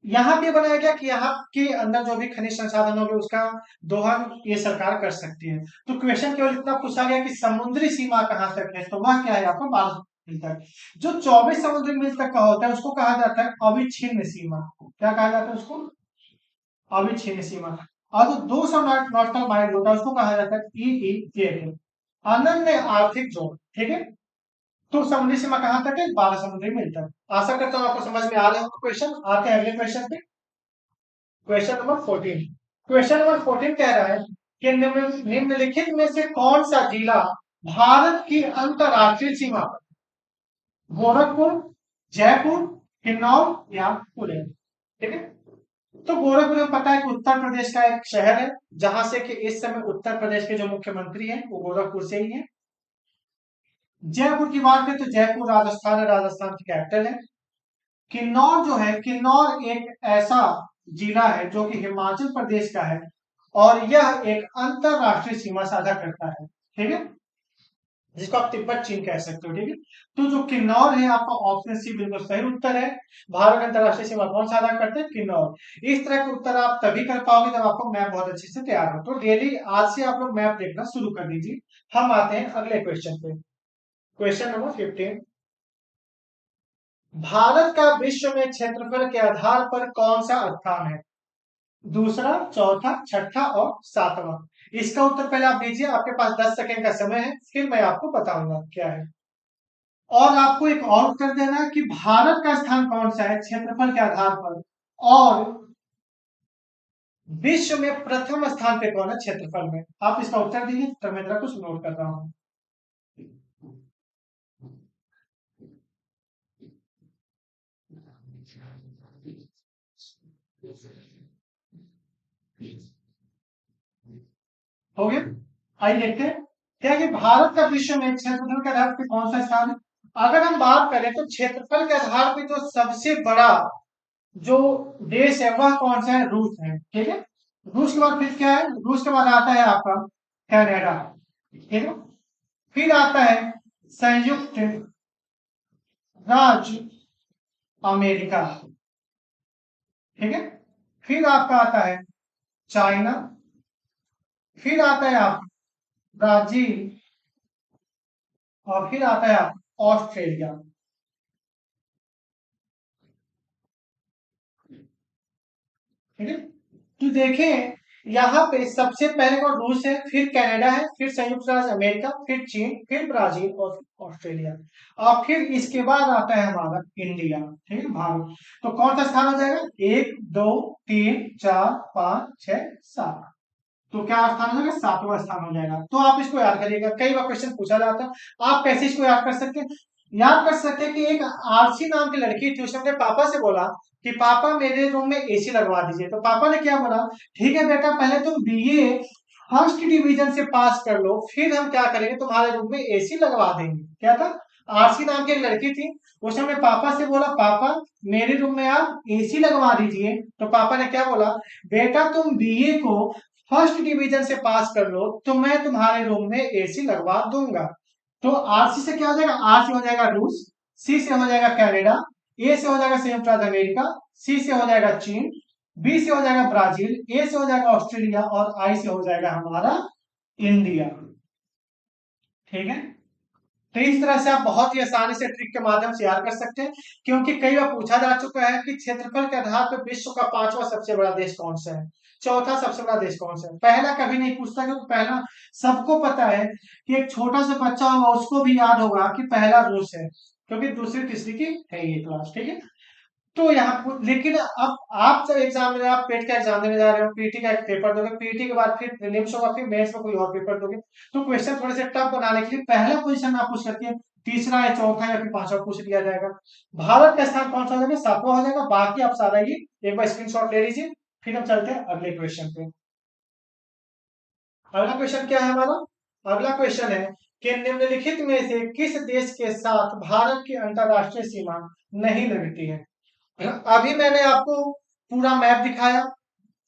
A: यहाँ पे बनाया गया कि यहाँ के अंदर जो भी खनिज संसाधन होंगे उसका दोहन ये सरकार कर सकती है। तो क्वेश्चन केवल इतना पूछा गया कि समुद्री सीमा कहाँ तक है, तो वह क्या है आपको? 12 मील तक। जो 24 समुद्री मील तक का होता है उसको कहा जाता है अविच्छिन्न सीमा। क्या कहा जाता है उसको? अविच्छिन्न सीमा। और जो 200 नॉटिकल माइल होता है उसको कहा जाता है EEZ, अनन्य आर्थिक जोन, ठीक है। तो समुद्री सीमा कहां तक है? 12 समुद्री मील तक। आशा करता हूं आपको समझ में आ रहे होंगे क्वेश्चन। आते हैं अगले क्वेश्चन पे, क्वेश्चन नंबर 14। क्वेश्चन नंबर 14 कह रहा है कि निम्नलिखित में से कौन सा जिला भारत की अंतरराष्ट्रीय सीमा पर, गोरखपुर, जयपुर, किन्नौर या पुणे। ठीक है, तो गोरखपुर में पता है कि उत्तर प्रदेश का एक शहर है, जहां से कि इस समय उत्तर प्रदेश के जो मुख्यमंत्री हैं वो गोरखपुर से ही हैं। जयपुर की बात करें तो जयपुर राजस्थान है, राजस्थान की कैपिटल है। किन्नौर जो है, किन्नौर एक ऐसा जिला है जो कि हिमाचल प्रदेश का है और यह एक अंतरराष्ट्रीय सीमा साझा करता है। ठीक है, जिसको आप तिब्बत चीन कह सकते हो। ठीक है, तो जो किन्नौर है आपका ऑप्शन सी बिल्कुल सही उत्तर है। भारत अंतरराष्ट्रीय सीमा कौन साझा करते हैं? किन्नौर। इस तरह के उत्तर आप तभी कर पाओगे जब आपको मैप बहुत अच्छे से तैयार हो। तो डेली आज से आप लोग मैप देखना शुरू कर दीजिए। हम आते हैं अगले क्वेश्चन पे। क्वेश्चन नंबर 15, भारत का विश्व में क्षेत्रफल के आधार पर कौन सा स्थान है? दूसरा, चौथा, छठा और सातवां। इसका उत्तर पहले आप दीजिए, आपके पास 10 सेकंड का समय है, फिर मैं आपको बताऊंगा क्या है। और आपको एक और उत्तर देना है कि भारत का स्थान कौन सा है क्षेत्रफल के आधार पर, और विश्व में प्रथम स्थान पे कौन है क्षेत्रफल में। आप इसका उत्तर दीजिए, तो मैं जरा कुछ नोट कर रहा हूं। हो गया, आइए देखते हैं क्या कि भारत का विश्व में क्षेत्रफल के आधार पर कौन सा स्थान है। अगर हम बात करें तो क्षेत्रफल के आधार पर जो सबसे बड़ा जो देश है वह कौन सा है? रूस है। ठीक है, रूस के बाद फिर क्या है? रूस के बाद आता है आपका कनाडा। ठीक है, फिर आता है संयुक्त राज्य अमेरिका। ठीक है, फिर आपका आता है चाइना, फिर आता है आप ब्राजील, और फिर आता है आप ऑस्ट्रेलिया। ठीक है, तो देखें यहाँ पे सबसे पहले कौन? रूस है, फिर कनाडा है, फिर संयुक्त राज्य अमेरिका, फिर चीन, फिर ब्राजील और फिर ऑस्ट्रेलिया, और फिर इसके बाद आता है हमारा इंडिया। ठीक है, भारत। तो कौन सा स्थान हो जाएगा? 1, 2, 3, 4, 5, 6, 7। तो क्या स्थान हो जाएगा? सातवां स्थान हो जाएगा। तो आप इसको याद करिएगा, कई बार क्वेश्चन पूछा जाता है। आप कैसे इसको याद कर सकते हैं? याद कर सकते हैं कि एक आरसी नाम की लड़की थी, उसने अपने पापा से बोला कि पापा मेरे रूम में एसी लगवा दीजिए। तो पापा ने क्या बोला? ठीक है बेटा, पहले तुम बीए फर्स्ट डिवीजन से पास कर लो, फिर हम क्या करेंगे, तुम्हारे रूम में एसी लगवा देंगे। क्या था? आरसी नाम की एक लड़की थी, उसने अपने पापा से बोला पापा मेरे रूम में आप एसी लगवा दीजिए। तो पापा ने क्या बोला? बेटा तुम बीए को फर्स्ट डिवीजन से पास कर लो तो मैं तुम्हारे रूम में एसी लगवा दूंगा। तो आरसी से क्या हो जाएगा? आर से हो जाएगा रूस, सी से हो जाएगा कनाडा, ए से हो जाएगा संयुक्त राज्य अमेरिका, सी से हो जाएगा चीन, बी से हो जाएगा ब्राजील, ए से हो जाएगा ऑस्ट्रेलिया और आई से हो जाएगा हमारा इंडिया। ठीक है, तो इस तरह से आप बहुत ही आसानी से ट्रिक के माध्यम से याद कर सकते हैं, क्योंकि कई बार पूछा जा चुका है कि क्षेत्रफल के आधार पर विश्व का पांचवा सबसे बड़ा देश कौन सा है, चौथा सबसे बड़ा देश कौन सा है। पहला कभी नहीं पूछता, क्योंकि पहला सबको पता है कि एक छोटा सा बच्चा होगा उसको भी याद होगा कि पहला रूस है, क्योंकि दूसरी तीसरी की है ये क्लास। ठीक है, तो यहाँ लेकिन अब आप जब एग्जाम में, आप पेट का एग्जाम देने जा रहे हो, पीटी का एक पेपर दोगे, पीटी के बाद फिर प्रीलिम्स होगा, फिर मेंस में कोई और पेपर दोगे, तो क्वेश्चन थोड़े से टफ बनाने के लिए पहला पोजीशन आप पूछ करके तीसरा या चौथा या फिर पांचवा पूछ लिया जाएगा। भारत का स्थान कौन सा हो जाएगा? सातवां हो जाएगा। बाकी आप सारा ये एक बार स्क्रीनशॉट ले लीजिए। फिर हम चलते हैं अगले क्वेश्चन पे। अगला क्वेश्चन क्या है हमारा? अगला क्वेश्चन है कि निम्नलिखित में से किस देश के साथ भारत की अंतरराष्ट्रीय सीमा नहीं लगती है? अभी मैंने आपको पूरा मैप दिखाया,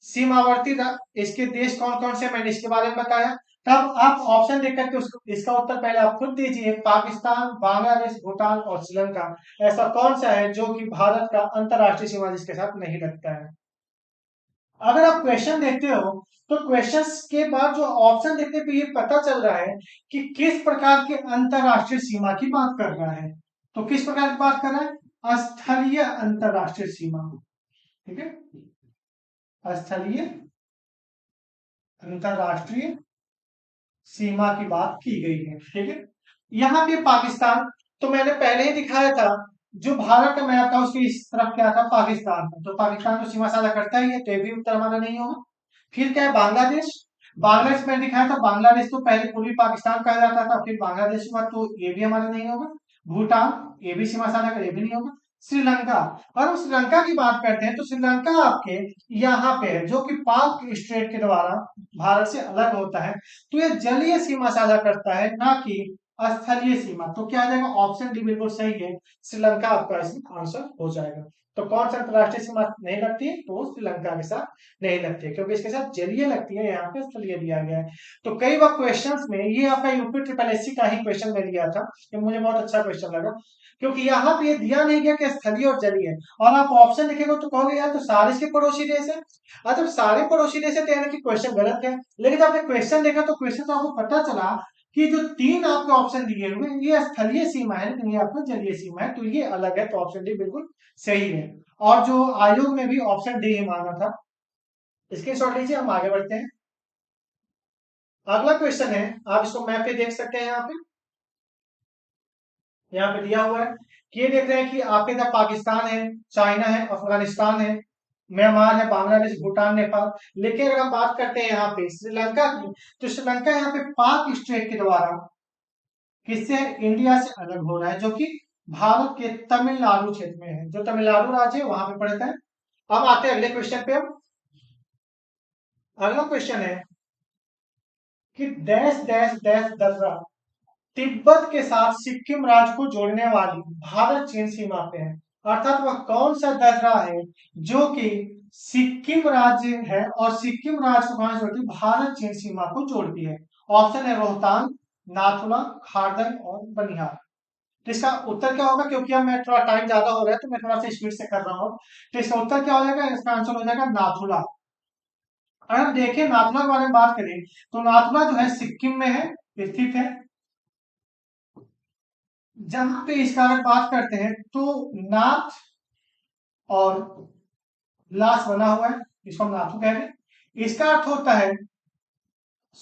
A: सीमावर्ती इसके देश कौन कौन से, मैंने इसके बारे में बताया। तब आप ऑप्शन देख करके उसको, इसका उत्तर पहले आप खुद दीजिए। पाकिस्तान, बांग्लादेश, भूटान और श्रीलंका, ऐसा कौन सा है जो कि भारत का अंतरराष्ट्रीय सीमा जिसके साथ नहीं लगता है? अगर आप क्वेश्चन देखते हो तो क्वेश्चंस के बाद जो ऑप्शन देखने पे ये पता चल रहा है कि किस प्रकार के अंतरराष्ट्रीय सीमा की बात कर रहा है। तो किस प्रकार की बात कर रहा है? स्थलीय अंतरराष्ट्रीय सीमा। ठीक है, स्थलीय अंतरराष्ट्रीय सीमा की बात की गई है। ठीक है, यहाँ पे पाकिस्तान, तो मैंने पहले ही दिखाया था, जो भारत का मैप था उसकी इस तरफ क्या था? पाकिस्तान था। तो पाकिस्तान तो सीमा साझा करता ही है, तो ये भी उत्तर हमारा नहीं होगा। फिर क्या है? बांग्लादेश। बांग्लादेश में दिखाया था, बांग्लादेश तो पहले पूर्वी पाकिस्तान कहा जाता था, फिर बांग्लादेश हुआ, तो ये भी हमारा नहीं होगा। भूटान ये भी सीमा साझा कर, ये भी नहीं होगा। श्रीलंका, और हम श्रीलंका की बात करते हैं तो श्रीलंका आपके यहाँ पे है, जो कि पाक स्ट्रेट के द्वारा भारत से अलग होता है, तो ये जलीय सीमा साझा करता है, ना कि स्थलीय सीमा। तो क्या आ जाएगा, ऑप्शन डी बिल्कुल सही है, श्रीलंका आपका इसमें आंसर हो जाएगा। तो कौन सा अंतरराष्ट्रीय सीमा नहीं लगती है, तो वो श्रीलंका के साथ नहीं लगती है, क्योंकि इसके साथ जलीय लगती है, यहाँ पे स्थलीय दिया गया है। तो कई बार क्वेश्चंस में, ये आपका यूपी ट्रिपल एससी का ही क्वेश्चन में लिया था, ये मुझे बहुत अच्छा क्वेश्चन लगा, क्योंकि यहाँ पे ये दिया नहीं गया कि स्थलीय और जलीय है, और आप ऑप्शन लिखेगा तो कहोगे यार तो सारे इसके पड़ोसी देश है। जब सारे पड़ोसी देश है तो यानी कि क्वेश्चन गलत है, लेकिन जब आपने क्वेश्चन देखा तो क्वेश्चन तो आपको पता चला कि जो तीन आपके ऑप्शन दिए हुए ये स्थलीय सीमा है, लेकिन ये आपका जलीय सीमा है, तो ये अलग है, तो ऑप्शन डी बिल्कुल सही है। और जो आयोग ने भी ऑप्शन डी ही माना था। स्क्रीनशॉट लीजिए, हम आगे बढ़ते हैं। अगला क्वेश्चन है, आप इसको मैप पे देख सकते हैं, यहाँ पे दिया हुआ है कि ये देख रहे हैं कि आपके इधर पाकिस्तान है, चाइना है, अफगानिस्तान है, म्यांमार है, बांग्लादेश, भूटान, नेपाल। लेकिन अगर हम बात करते हैं यहाँ पे श्रीलंका की, तो श्रीलंका यहाँ पे पाक स्टेट के द्वारा किससे, इंडिया से अलग हो रहा है, जो कि भारत के तमिलनाडु क्षेत्र में है, जो तमिलनाडु राज्य है वहां पे पड़ता है। अब आते हैं अगले क्वेश्चन पे। अब अगला क्वेश्चन है कि डैश डैश डैश दर्रा तिब्बत के साथ सिक्किम राज्य को जोड़ने वाली भारत चीन सीमा पे है, अर्थात वह कौन सा दर्रा है जो कि सिक्किम राज्य है और सिक्किम राज्य को कहां से जोड़ती है, भारत चीन सीमा को जोड़ती है। ऑप्शन है रोहतांग, नाथुला, खारदंग और बनिहाल। तो इसका उत्तर क्या होगा, क्योंकि अब मैं थोड़ा टाइम ज्यादा हो रहा है तो मैं थोड़ा सा स्पीड से कर रहा हूँ, तो इसका उत्तर क्या हो जाएगा, इसका आंसर हो जाएगा नाथुला। अगर हम देखें नाथुला के बारे में बात करें, तो नाथुला जो है सिक्किम में है, स्थित है। जहां पे इसका अगर बात करते हैं तो नाथ और लास बना हुआ है, इसको हम नाथू कह रहे हैं। इसका अर्थ होता है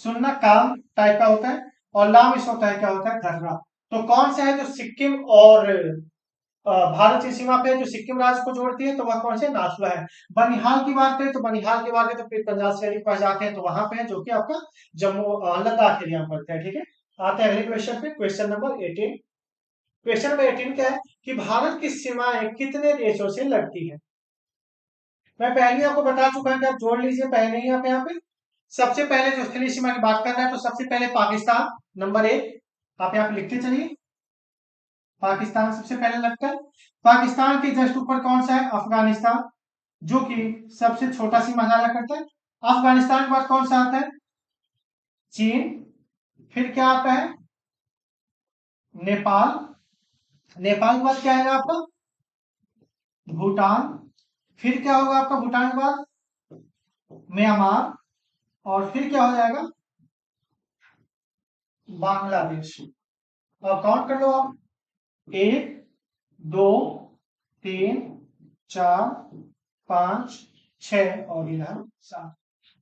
A: सुनना, काम टाइप का होता है, और लाम इसका होता है क्या होता है, धरना। तो कौन सा है जो सिक्किम और भारत की सीमा पे जो सिक्किम राज्य को जोड़ती है, तो वह कौन से, नाथुला है। बनिहाल की बात करें तो बनिहाल की बात करें तो फिर पंजाब से के पास जाते हैं, तो वहां पे है जो कि आपका जम्मू लद्दाख एरिया में पड़ता है। ठीक है, आते हैं अगले क्वेश्चन पे, क्वेश्चन नंबर 18। क्वेश्चन नंबर 18 क्या है कि भारत की सीमाएं कितने देशों से लगती है। मैं पहले ही आपको बता चुका है कि आप जोड़ लीजिए, पहले ही आप यहाँ पे सबसे पहले जो स्थलीय सीमा की बात कर रहे हैं, तो सबसे पहले पाकिस्तान नंबर 1, आप यहाँ पे लिखते चलिए, पाकिस्तान सबसे पहले लगता है। पाकिस्तान के जस्ट ऊपर कौन सा है, अफगानिस्तान, जो कि सबसे छोटा सीमा साझा करता है। अफगानिस्तान के बाद कौन सा आता है, चीन। फिर क्या आता है, नेपाल। नेपाल के बाद क्या आएगा आपका, भूटान। फिर क्या होगा आपका भूटान के बाद, म्यांमार। और फिर क्या हो जाएगा, बांग्लादेश। अब काउंट कर लो आप, 1 2 3 4 5 6 और इधर 7।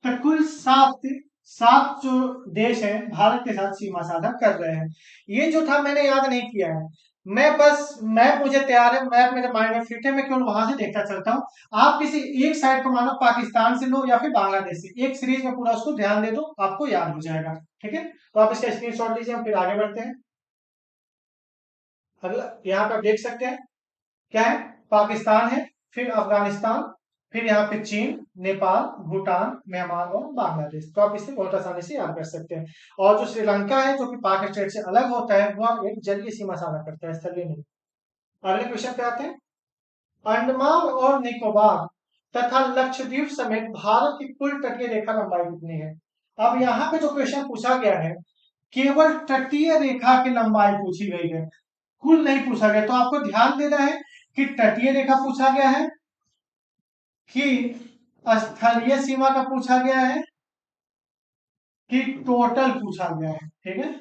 A: तो कुल सात सात जो देश है भारत के साथ सीमा साझा कर रहे हैं। ये जो था मैंने याद नहीं किया है, मैं बस मैप मुझे तैयार है, मैप मेरे माइंड में फिट है, मैं केवल वहां से देखता चलता हूँ। आप किसी एक साइड को मानो, पाकिस्तान से लो या फिर बांग्लादेश से, एक सीरीज में पूरा उसको ध्यान दे दो, आपको याद हो जाएगा। ठीक है, तो आप इसका स्क्रीनशॉट लीजिए, हम फिर आगे बढ़ते हैं। अगला यहाँ पे आप देख सकते हैं क्या है, पाकिस्तान है, फिर अफगानिस्तान, फिर यहाँ पे चीन, नेपाल, भूटान, म्यांमार और बांग्लादेश। तो आप इसे बहुत आसानी से याद कर सकते हैं। और जो श्रीलंका है, जो कि पाक स्टेट से अलग होता है, वह एक जलीय सीमा साझा करता है, स्थलीय नहीं। अगले क्वेश्चन पे आते हैं। अंडमान और निकोबार तथा लक्षद्वीप समेत भारत की कुल तटीय रेखा लंबाई कितनी है। अब यहाँ पे जो क्वेश्चन पूछा गया है, केवल तटीय रेखा की लंबाई पूछी गई है, कुल नहीं पूछा गया। तो आपको ध्यान देना है कि तटीय रेखा पूछा गया है, कि स्थलीय सीमा का पूछा गया है, कि टोटल पूछा गया है। ठीक है,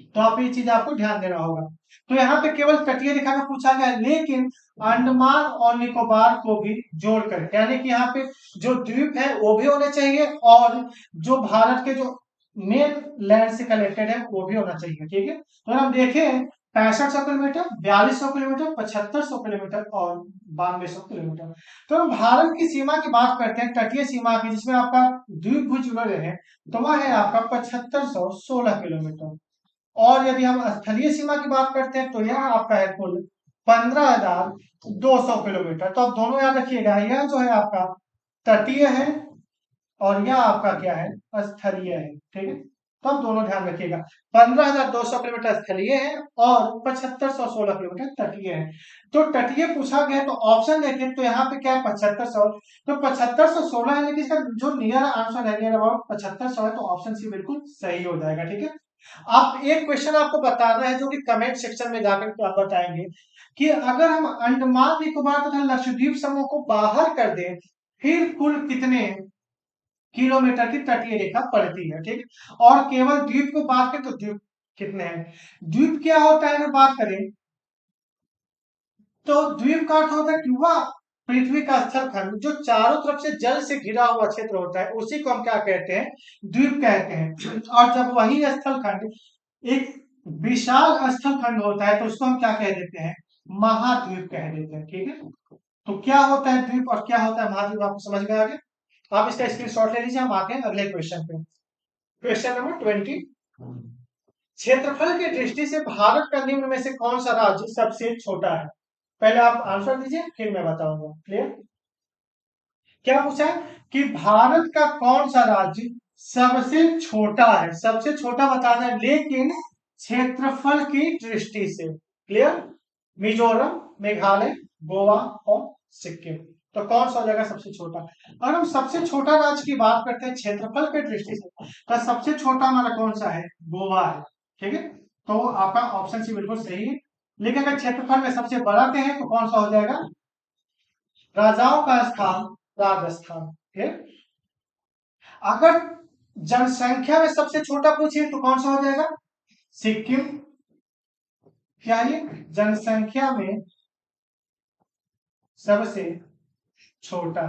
A: तो आप ये चीज आपको ध्यान देना होगा। तो यहाँ पे केवल तटीय रेखा का पूछा गया है, लेकिन अंडमान और निकोबार को भी जोड़कर, यानी कि यहाँ पे जो द्वीप है वो भी होने चाहिए, और जो भारत के जो मेन लैंड से कनेक्टेड है वो भी होना चाहिए। ठीक है, तो हम देखें 6500 किलोमीटर, 4200 किलोमीटर, 7500 किलोमीटर और 9200 किलोमीटर। तो हम भारत की सीमा की बात करते हैं, तटीय सीमा की, जिसमें आपका द्वीप भी जुड़े रहे हैं, तो वह है आपका 7516 किलोमीटर। और यदि हम स्थलीय सीमा की बात करते हैं तो यह आपका है कुल 15200 किलोमीटर। तो आप दोनों याद रखिएगा, यह जो है आपका तटीय है और यह आपका क्या है, स्थलीय है। ठीक है, तो आप दोनों ध्यान रखिएगा, 15200 किलोमीटर स्थलीय है और 7516 किलोमीटर तटीय है। तो तटीय पूछा गया तो ऑप्शन देखें तो यहाँ पे क्या है, 7500, तो 7516 है, लेकिन इसका जो नियर आंसर है, नियर अबाउट 7500 है, तो ऑप्शन सी बिल्कुल सही हो जाएगा। ठीक है, आप एक क्वेश्चन आपको बताना है जो कि कमेंट सेक्शन में जाकर के आप बताएंगे कि अगर हम अंडमान निकोबार तथा लक्षद्वीप समूह को बाहर कर दें फिर कुल कितने किलोमीटर की तटीय रेखा पड़ती है। ठीक, और केवल द्वीप को बात करें तो द्वीप कितने हैं। द्वीप क्या होता है अगर बात करें तो द्वीप का अर्थ होता है कि वह पृथ्वी का स्थल खंड जो चारों तरफ से जल से घिरा हुआ क्षेत्र होता है, उसी को हम क्या कहते हैं, द्वीप कहते हैं। और जब वही स्थल खंड एक विशाल स्थल खंड होता है तो उसको हम क्या कह देते हैं, महाद्वीप कह देते हैं। ठीक है, तो क्या होता है द्वीप और क्या होता है महाद्वीप, आपको समझ में आ गया। आप इसका स्क्रीनशॉट ले लीजिए, हम आते हैं अगले क्वेश्चन पे। क्वेश्चन नंबर 20, क्षेत्रफल की दृष्टि से भारत का निम्न में से कौन सा राज्य सबसे छोटा है। पहले आप आंसर दीजिए फिर मैं बताऊंगा। क्लियर, क्या पूछा है कि भारत का कौन सा राज्य सबसे छोटा है, सबसे छोटा बताना है लेकिन क्षेत्रफल की दृष्टि से। क्लियर, मिजोरम, मेघालय, गोवा और सिक्किम। तो कौन सा जगह सबसे छोटा। अगर हम सबसे छोटा राज्य की बात करते हैं क्षेत्रफल की दृष्टि से, तो सबसे छोटा हमारा कौन सा है, गोवा है। ठीक है, तो आपका ऑप्शन सी बिल्कुल सही है। लेकिन अगर क्षेत्रफल में सबसे बड़ा कहें तो कौन सा हो जाएगा, राजाओं का स्थान राजस्थान। ठीक, अगर जनसंख्या में सबसे छोटा पूछिए तो कौन सा हो जाएगा, सिक्किम। क्या ये जनसंख्या में सबसे छोटा।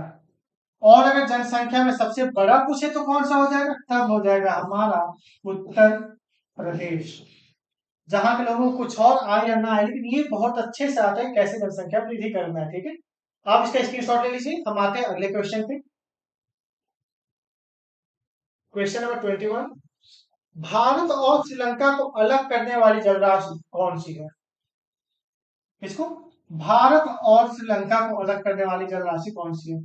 A: और अगर जनसंख्या में सबसे बड़ा पूछे तो कौन सा हो जाएगा, तब हो जाएगा हमारा उत्तर प्रदेश। जहां के लोगों को कुछ और आए या ना आए, लेकिन ये बहुत अच्छे से आता है कैसे जनसंख्या वृद्धि करना है। ठीक है, आप इसका स्क्रीनशॉट ले लीजिए, हम आते हैं अगले क्वेश्चन पे। क्वेश्चन नंबर 21, भारत और श्रीलंका को अलग करने वाली जलराशि कौन सी है। इसको भारत और श्रीलंका को अलग करने वाली जलराशि कौन सी है।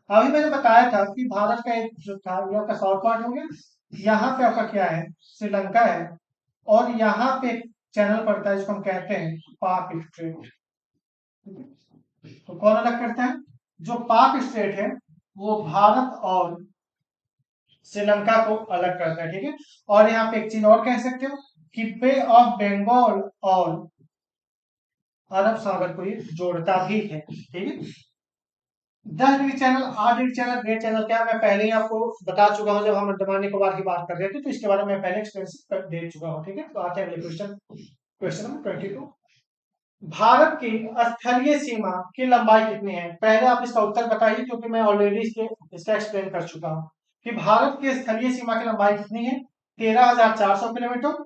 A: अभी मैंने बताया था कि भारत का एक जो था ये आपका साउथ पार्ट हो गया, यहाँ पे आपका क्या है, श्रीलंका है, और यहाँ पे एक चैनल पड़ता है जिसको हम कहते हैं पाक स्ट्रेट। तो कौन अलग करता है, जो पाक स्ट्रेट है वो भारत और श्रीलंका को अलग करता है। ठीक है, और यहाँ पे एक चीज और कह सकते हो कि बे ऑफ बंगाल और अरब सागर को ये जोड़ता भी है। ठीक है, 10 degree channel, 8 degree channel, great channel क्या, मैं पहले ही आपको बता चुका हूं जब हम अंडमान निकोबार की बात कर रहे थे, तो इसके बारे में मैं पहले एक्सप्लेन दे चुका हूं। ठीक है, तो आते हैं अगले क्वेश्चन। क्वेश्चन नंबर 22, भारत की स्थलीय सीमा की लंबाई कितनी है। पहले आप इसका उत्तर बताइए क्योंकि मैं ऑलरेडी इसका एक्सप्लेन कर चुका हूं कि भारत की स्थलीय सीमा की लंबाई कितनी है, 13,400 किलोमीटर,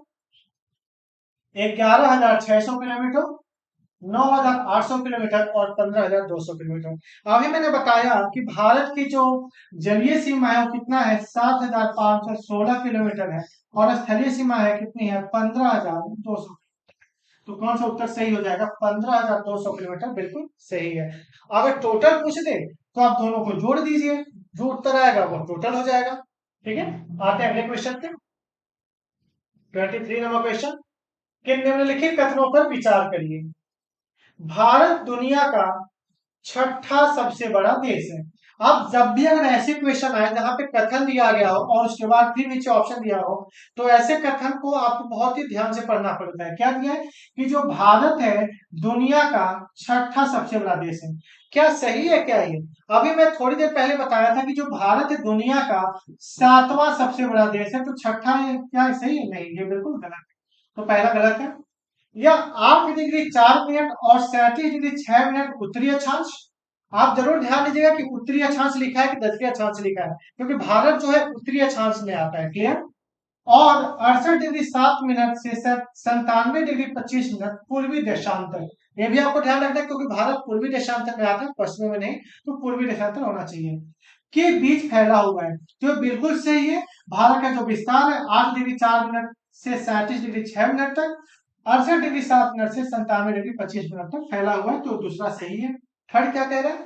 A: 11,600 किलोमीटर, 9,800 किलोमीटर और 15,200 किलोमीटर। अभी मैंने बताया कि भारत की जो जलीय सीमा है वो कितना है, 7,516 किलोमीटर है, और स्थलीय सीमा है कितनी है, 15,200। तो कौन सा उत्तर सही हो जाएगा, 15,200 किलोमीटर बिल्कुल सही है। अगर टोटल पूछ दे तो आप दोनों को जोड़ दीजिए, जो उत्तर आएगा वो टोटल हो जाएगा। ठीक है, आते हैं अगले क्वेश्चन पे। 23 नंबर क्वेश्चन, कि निम्नलिखित कथनों पर विचार करिए। भारत दुनिया का छठा सबसे बड़ा देश है। अब जब भी अगर ऐसे क्वेश्चन आए जहां पे कथन दिया गया हो और उसके बाद फिर नीचे ऑप्शन दिया हो, तो ऐसे कथन को आपको बहुत ही ध्यान से पढ़ना पड़ता है। क्या दिया है कि जो भारत है दुनिया का छठा सबसे बड़ा देश है। क्या सही है क्या ये, अभी मैं थोड़ी देर पहले बताया था कि जो भारत है दुनिया का 7वां सबसे बड़ा देश है, तो छठा है क्या, सही है, नहीं ये बिल्कुल गलत है। तो पहला गलत है। या 8 डिग्री 4 मिनट और 37 डिग्री 6 मिनट उत्तरी अक्षांश। आप जरूर ध्यान दीजिएगा कि उत्तरी अक्षांश लिखा है कि दक्षिणी अक्षांश लिखा है, क्योंकि भारत जो है उत्तरी अक्षांश में आता है। क्लियर, और 68 डिग्री 7 मिनट से 97 डिग्री 25 मिनट पूर्वी देशांतर। ये भी आपको ध्यान रखना है क्योंकि भारत पूर्वी देशांतर में आता है, पश्चिम में नहीं, तो पूर्वी देशांतर होना चाहिए के बीच फैला हुआ है। तो बिल्कुल सही है। भारत का जो विस्तार है 8 डिग्री 4 मिनट से 37 डिग्री 6 मिनट तक, 68 डिग्री 7 मिनट से 97 डिग्री 25 मिनट तक फैला हुआ है, तो दूसरा सही है। थर्ड क्या कह रहा है,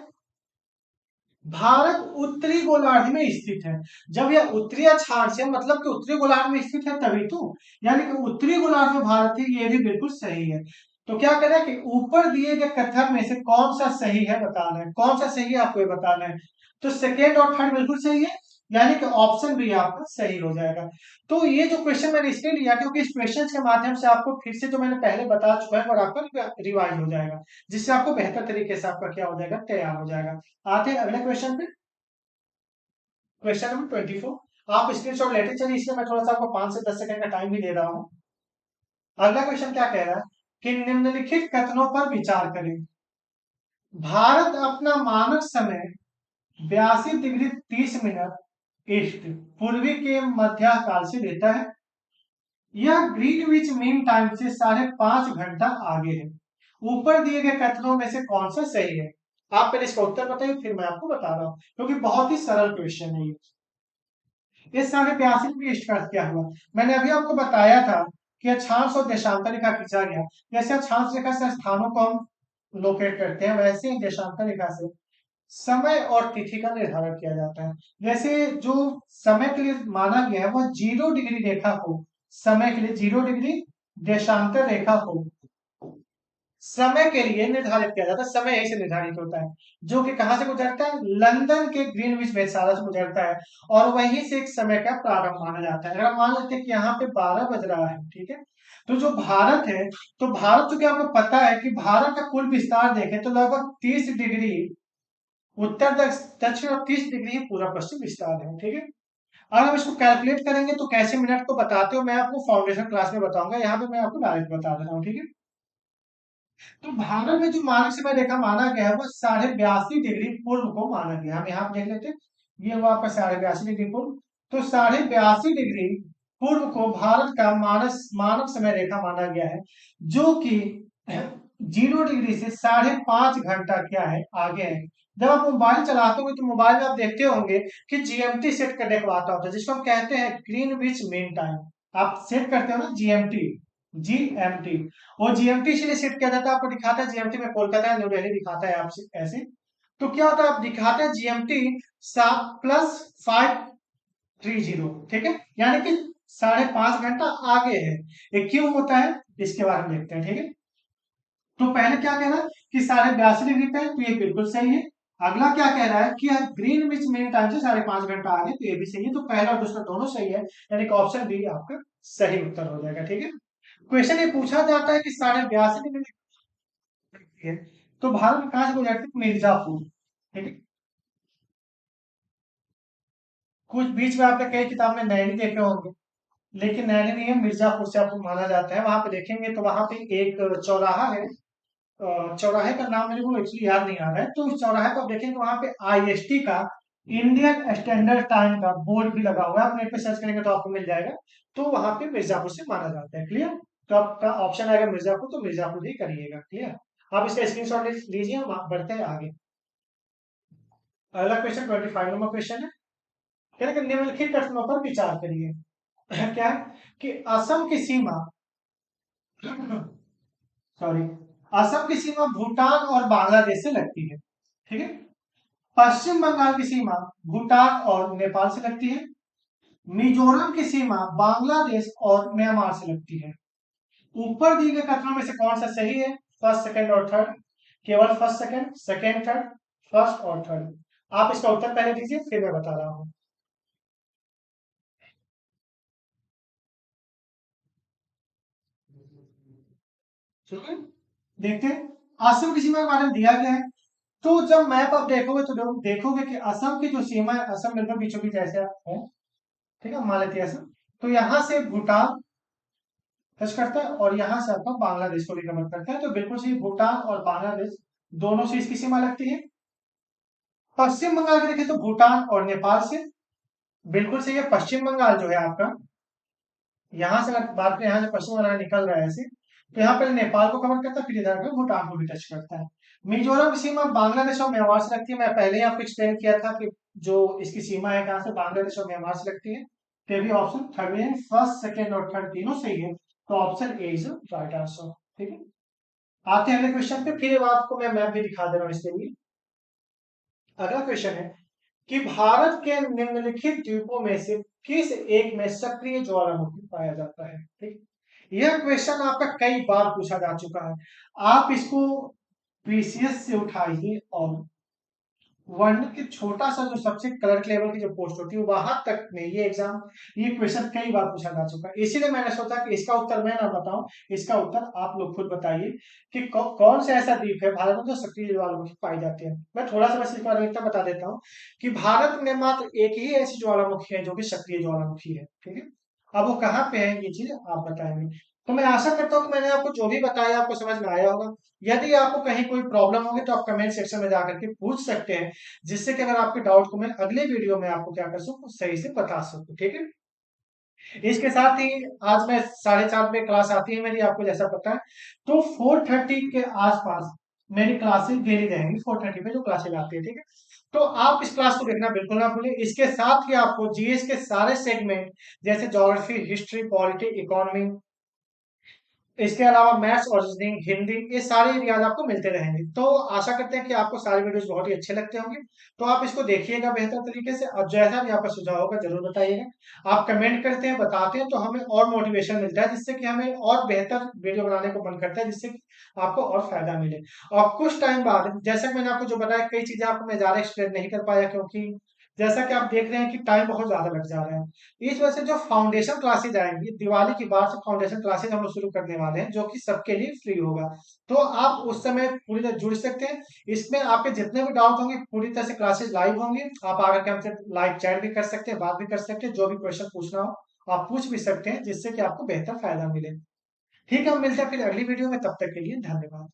A: भारत उत्तरी गोलार्ध में स्थित है। जब यह उत्तरी अक्षांश है मतलब कि उत्तरी गोलार्ध में स्थित है तभी तो, यानी कि उत्तरी गोलार्ध में भारत है, ये भी बिल्कुल सही है। तो क्या करें कि ऊपर दिए गए कथन में से कौन सा सही है बताना है, कौन सा सही है आपको ये बताना है। तो सेकेंड और थर्ड बिल्कुल सही है, यानी कि ऑप्शन भी आपका सही हो जाएगा। तो ये जो क्वेश्चन मैंने इसलिए लिया क्योंकि इस क्वेश्चन के माध्यम से आपको फिर से जो मैंने पहले बता चुका है और आपका रिवाइज हो जाएगा, जिससे आपको बेहतर तरीके से आपका क्या हो जाएगा, तैयार हो जाएगा। आते हैं अगले क्वेश्चन पे। Question number 24। आप स्क्रीनशॉट लेते चलिए, इसलिए मैं थोड़ा सा आपको 5 से 10 सेकंड का टाइम भी दे रहा हूँ। अगला क्वेश्चन क्या कह रहा है कि निम्नलिखित कथनों पर विचार करें। भारत अपना मानक समय 82 डिग्री 30 मिनट ईस्ट पूर्वी के मध्य काल से लेता है। यह ग्रीनविच मीन टाइम से 5.5 घंटा आगे है। ऊपर दिए गए कथनों में से कौन सा सही है। आप पहले इसका उत्तर बताइए, फिर मैं आपको बता रहा हूँ क्योंकि बहुत ही सरल क्वेश्चन है ये। ये 82 ईस्ट का अर्थ क्या हुआ, मैंने अभी आपको बताया था कि अक्षांश और देशांतर रेखा खींचा गया। जैसे अक्षांश रेखा से स्थानों को हम लोकेट करते हैं, वैसे ही देशांतर रेखा से समय और तिथि का निर्धारण किया जाता है। जैसे जो समय के लिए माना गया है वह 0 डिग्री रेखा को, समय के लिए 0 डिग्री देशांतर रेखा को समय के लिए निर्धारित किया जाता है। समय यही से निर्धारित होता है, जो कि कहां से गुजरता है, लंदन के ग्रीनविच वेधशाला से गुजरता है, और वहीं से एक समय का प्रारंभ माना जाता है। अगर हम मान लेते हैं कि यहाँ पे 12 बज रहा है, ठीक है, तो जो भारत है, तो भारत, चूंकि आपको पता है कि भारत का कुल विस्तार देखें तो लगभग 30 डिग्री उत्तर दक्षिण और 30 डिग्री ही पूरा पश्चिम विस्तार है, ठीक है। अगर हम इसको कैलकुलेट करेंगे तो कैसे मिनट को बताते हो मैं आपको फाउंडेशन क्लास में बताऊंगा, यहाँ पे मैं आपको डायरेक्ट बता दे रहा हूँ, ठीक है। तो भारत में जो मानक समय रेखा माना गया है वो 82.5 डिग्री पूर्व को माना गया है। हम यहाँ पे देख लेते हैं, ये हुआ आपका 82.5 डिग्री पूर्व। तो 82.5 डिग्री पूर्व को भारत का मानक समय रेखा माना गया है, जो कि 0 डिग्री से 5.5 घंटा क्या है, आगे है। जब आप मोबाइल चलाते होंगे तो मोबाइल में आप देखते होंगे कि जीएमटी सेट करने को आता होता है, जिसको हम कहते हैं ग्रीनविच मीन टाइम। आप सेट करते हो ना जीएमटी, जीएमटी। वो जीएमटी इसलिए सेट किया जाता है, आपको दिखाता है जीएमटी में कोलकाता न्यू दिल्ली दिखाता है आपसे ऐसे। तो क्या होता है, आप दिखाता है जीएमटी 7+530, ठीक है, यानी कि 5.5 घंटा आगे है। ये क्यों होता है इसके बारे में देखते हैं, ठीक है। तो पहले क्या कह रहा है कि 82.5 डिग्री पे है, तो ये बिल्कुल सही है। अगला क्या कह रहा है कि ग्रीन विच मीन टाइम से 5.5 घंटा आगे, तो ये भी सही है। तो पहला और दूसरा दोनों सही है, यानी कि ऑप्शन बी आपका सही उत्तर हो जाएगा, ठीक है। क्वेश्चन ये पूछा जाता है कि 82.5 डिग्री है, तो भारत में कहां से गुजरती है, मिर्जापुर, ठीक है। कुछ बीच में आपने कई किताब में नैनी देखे होंगे, लेकिन नैनी नहीं है, मिर्जापुर से आपको माना जाता है। वहां पे देखेंगे तो वहां पे एक चौराहा है, चौराहे का नाम मेरे को एक्चुअली याद नहीं आ रहा है। तो उस चौराहे को आप देखेंगे तो वहां पे आईएसटी का, इंडियन स्टैंडर्ड टाइम का बोर्ड भी लगा हुआ है। आप नेट पे सर्च करेंगे तो आपको मिल जाएगा। तो वहां पे मिर्जापुर से माना जाता है, क्लियर। तो आपका ऑप्शन आएगा मिर्जापुर, तो मिर्जापुर ही करिएगा, क्लियर। आप इसका स्क्रीनशॉट लीजिए, हम बढ़ते हैं आगे। अगला क्वेश्चन 25 नंबर क्वेश्चन है, कह रहे हैं कि निम्नलिखित कथनों पर विचार करिए। क्या है कि असम की सीमा सॉरी असम की सीमा भूटान और बांग्लादेश से लगती है, ठीक है। पश्चिम बंगाल की सीमा भूटान और नेपाल से लगती है। मिजोरम की सीमा बांग्लादेश और म्यांमार से लगती है। ऊपर दिए गए कथनों में से कौन सा सही है, फर्स्ट सेकंड और थर्ड, केवल first second, second third, first और थर्ड। आप इसका उत्तर पहले दीजिए, फिर मैं बता रहा हूं, ठीक है। देखते हैं, असम की सीमा के बारे में दिया गया है। तो जब मैप आप देखोगे तो देखोगे कि असम की जो सीमा है, असम बिल्कुल बीचों बीच ऐसा है, ठीक है, मान लेते हैं असम। तो यहाँ से भूटान टच करता है और यहाँ से आपका बांग्लादेश को भी कवर करता है, तो बिल्कुल सही, भूटान और बांग्लादेश दोनों से इसकी सीमा लगती है। पश्चिम बंगाल की देखें तो भूटान और नेपाल से, बिल्कुल सही है, पश्चिम बंगाल जो है आपका यहाँ से अगर बात करें, यहाँ से पश्चिम बंगाल निकल रहा है ऐसे, तो यहाँ पर नेपाल को कवर करता है, फिर इधर पे भूटान को भी टच करता है। मिजोरम सीमा बांग्लादेश और म्यांमार से लगती है। मैं पहले ही आपको एक्सप्लेन किया था कि जो इसकी सीमा है कहाँ से, बांग्लादेश और म्यांमार से लगती है। तो भी ऑप्शन थर्ड में फर्स्ट सेकेंड और थर्ड तीनों सही है, तो option A is right answer. ठीक है, आते हैं अगले क्वेश्चन पे। फिर आपको मैं मैप भी दिखा दे रहा हूँ इसके लिए। अगला क्वेश्चन है कि भारत के निम्नलिखित द्वीपों में से किस एक में सक्रिय ज्वालामुखी पाया जाता है। ठीक, यह क्वेश्चन आपका कई बार पूछा जा चुका है। आप इसको पीसीएस से उठाइए और वर्ल्ड के छोटा सा जो सबसे क्लर्क लेवल की जो पोस्ट होती है वहां तक में ये क्वेश्चन कई बार पूछा जा चुका है। इसीलिए मैंने सोचा कि इसका उत्तर मैं ना बताऊं, इसका उत्तर आप लोग खुद बताइए कि कौन सा ऐसा द्वीप है भारत में जो सक्रिय ज्वालामुखी पाई जाती है। मैं थोड़ा सा बस इस बारे में इतना बता देता हूँ कि भारत में मात्र एक ही ऐसी ज्वालामुखी है जो कि सक्रिय ज्वालामुखी है। ठीक है, अब वो कहाँ पे है ये चीज आप बताएंगे। तो मैं आशा करता हूँ कि मैंने आपको जो भी बताया आपको समझ में आया होगा। यदि आपको कहीं कोई प्रॉब्लम होगी तो आप कमेंट सेक्शन में जाकर के पूछ सकते हैं, जिससे कि अगर आपके डाउट को मैं अगले वीडियो में आपको क्या कर सकूं, सही से बता सकूं। ठीक है, इसके साथ ही आज मैं 4:30 पे क्लास आती है मेरी, आपको जैसा पता है। तो 4:30 के आसपास मेरी क्लासेस डेली रहेंगी, 4:30 पे जो क्लासेस आती है। ठीक है, तो आप इस क्लास को देखना बिल्कुल ना भूलें। इसके साथ ही आपको जीएस के सारे सेगमेंट जैसे ज्योग्राफी, हिस्ट्री, पॉलिटी, इकोनॉमी, इसके अलावा मैथ्स और रीजनिंग, हिंदी, ये सारे एरियाज आपको मिलते रहेंगे। तो आशा करते हैं कि आपको सारे वीडियोस बहुत ही अच्छे लगते होंगे। तो आप इसको देखिएगा बेहतर तरीके से, और जैसा भी आपका सुझाव होगा जरूर बताइएगा। आप कमेंट करते हैं, बताते हैं, तो हमें और मोटिवेशन मिलता है, जिससे कि हमें और बेहतर वीडियो बनाने को मन करता है, जिससे कि आपको और फायदा मिले। और कुछ टाइम बाद, जैसा कि मैंने आपको जो बताया, कई चीजें आपको मैं ज्यादा एक्सप्लेन नहीं कर पाया, क्योंकि जैसा कि आप देख रहे हैं कि टाइम बहुत ज्यादा लग जा रहा है। इस वजह से जो फाउंडेशन क्लासेज आएंगी दिवाली के बाद से, फाउंडेशन क्लासेज हम लोग शुरू करने वाले हैं, जो कि सबके लिए फ्री होगा। तो आप उस समय पूरी तरह जुड़ सकते हैं। इसमें आपके जितने भी डाउट होंगे पूरी तरह से क्लासेज लाइव होंगे। आप आकर के हमसे लाइव चैट भी कर सकते हैं, बात भी कर सकते हैं, जो भी क्वेश्चन पूछना हो आप पूछ भी सकते हैं, जिससे कि आपको बेहतर फायदा मिले। ठीक है, हम मिलते हैं फिर अगली वीडियो में, तब तक के लिए धन्यवाद।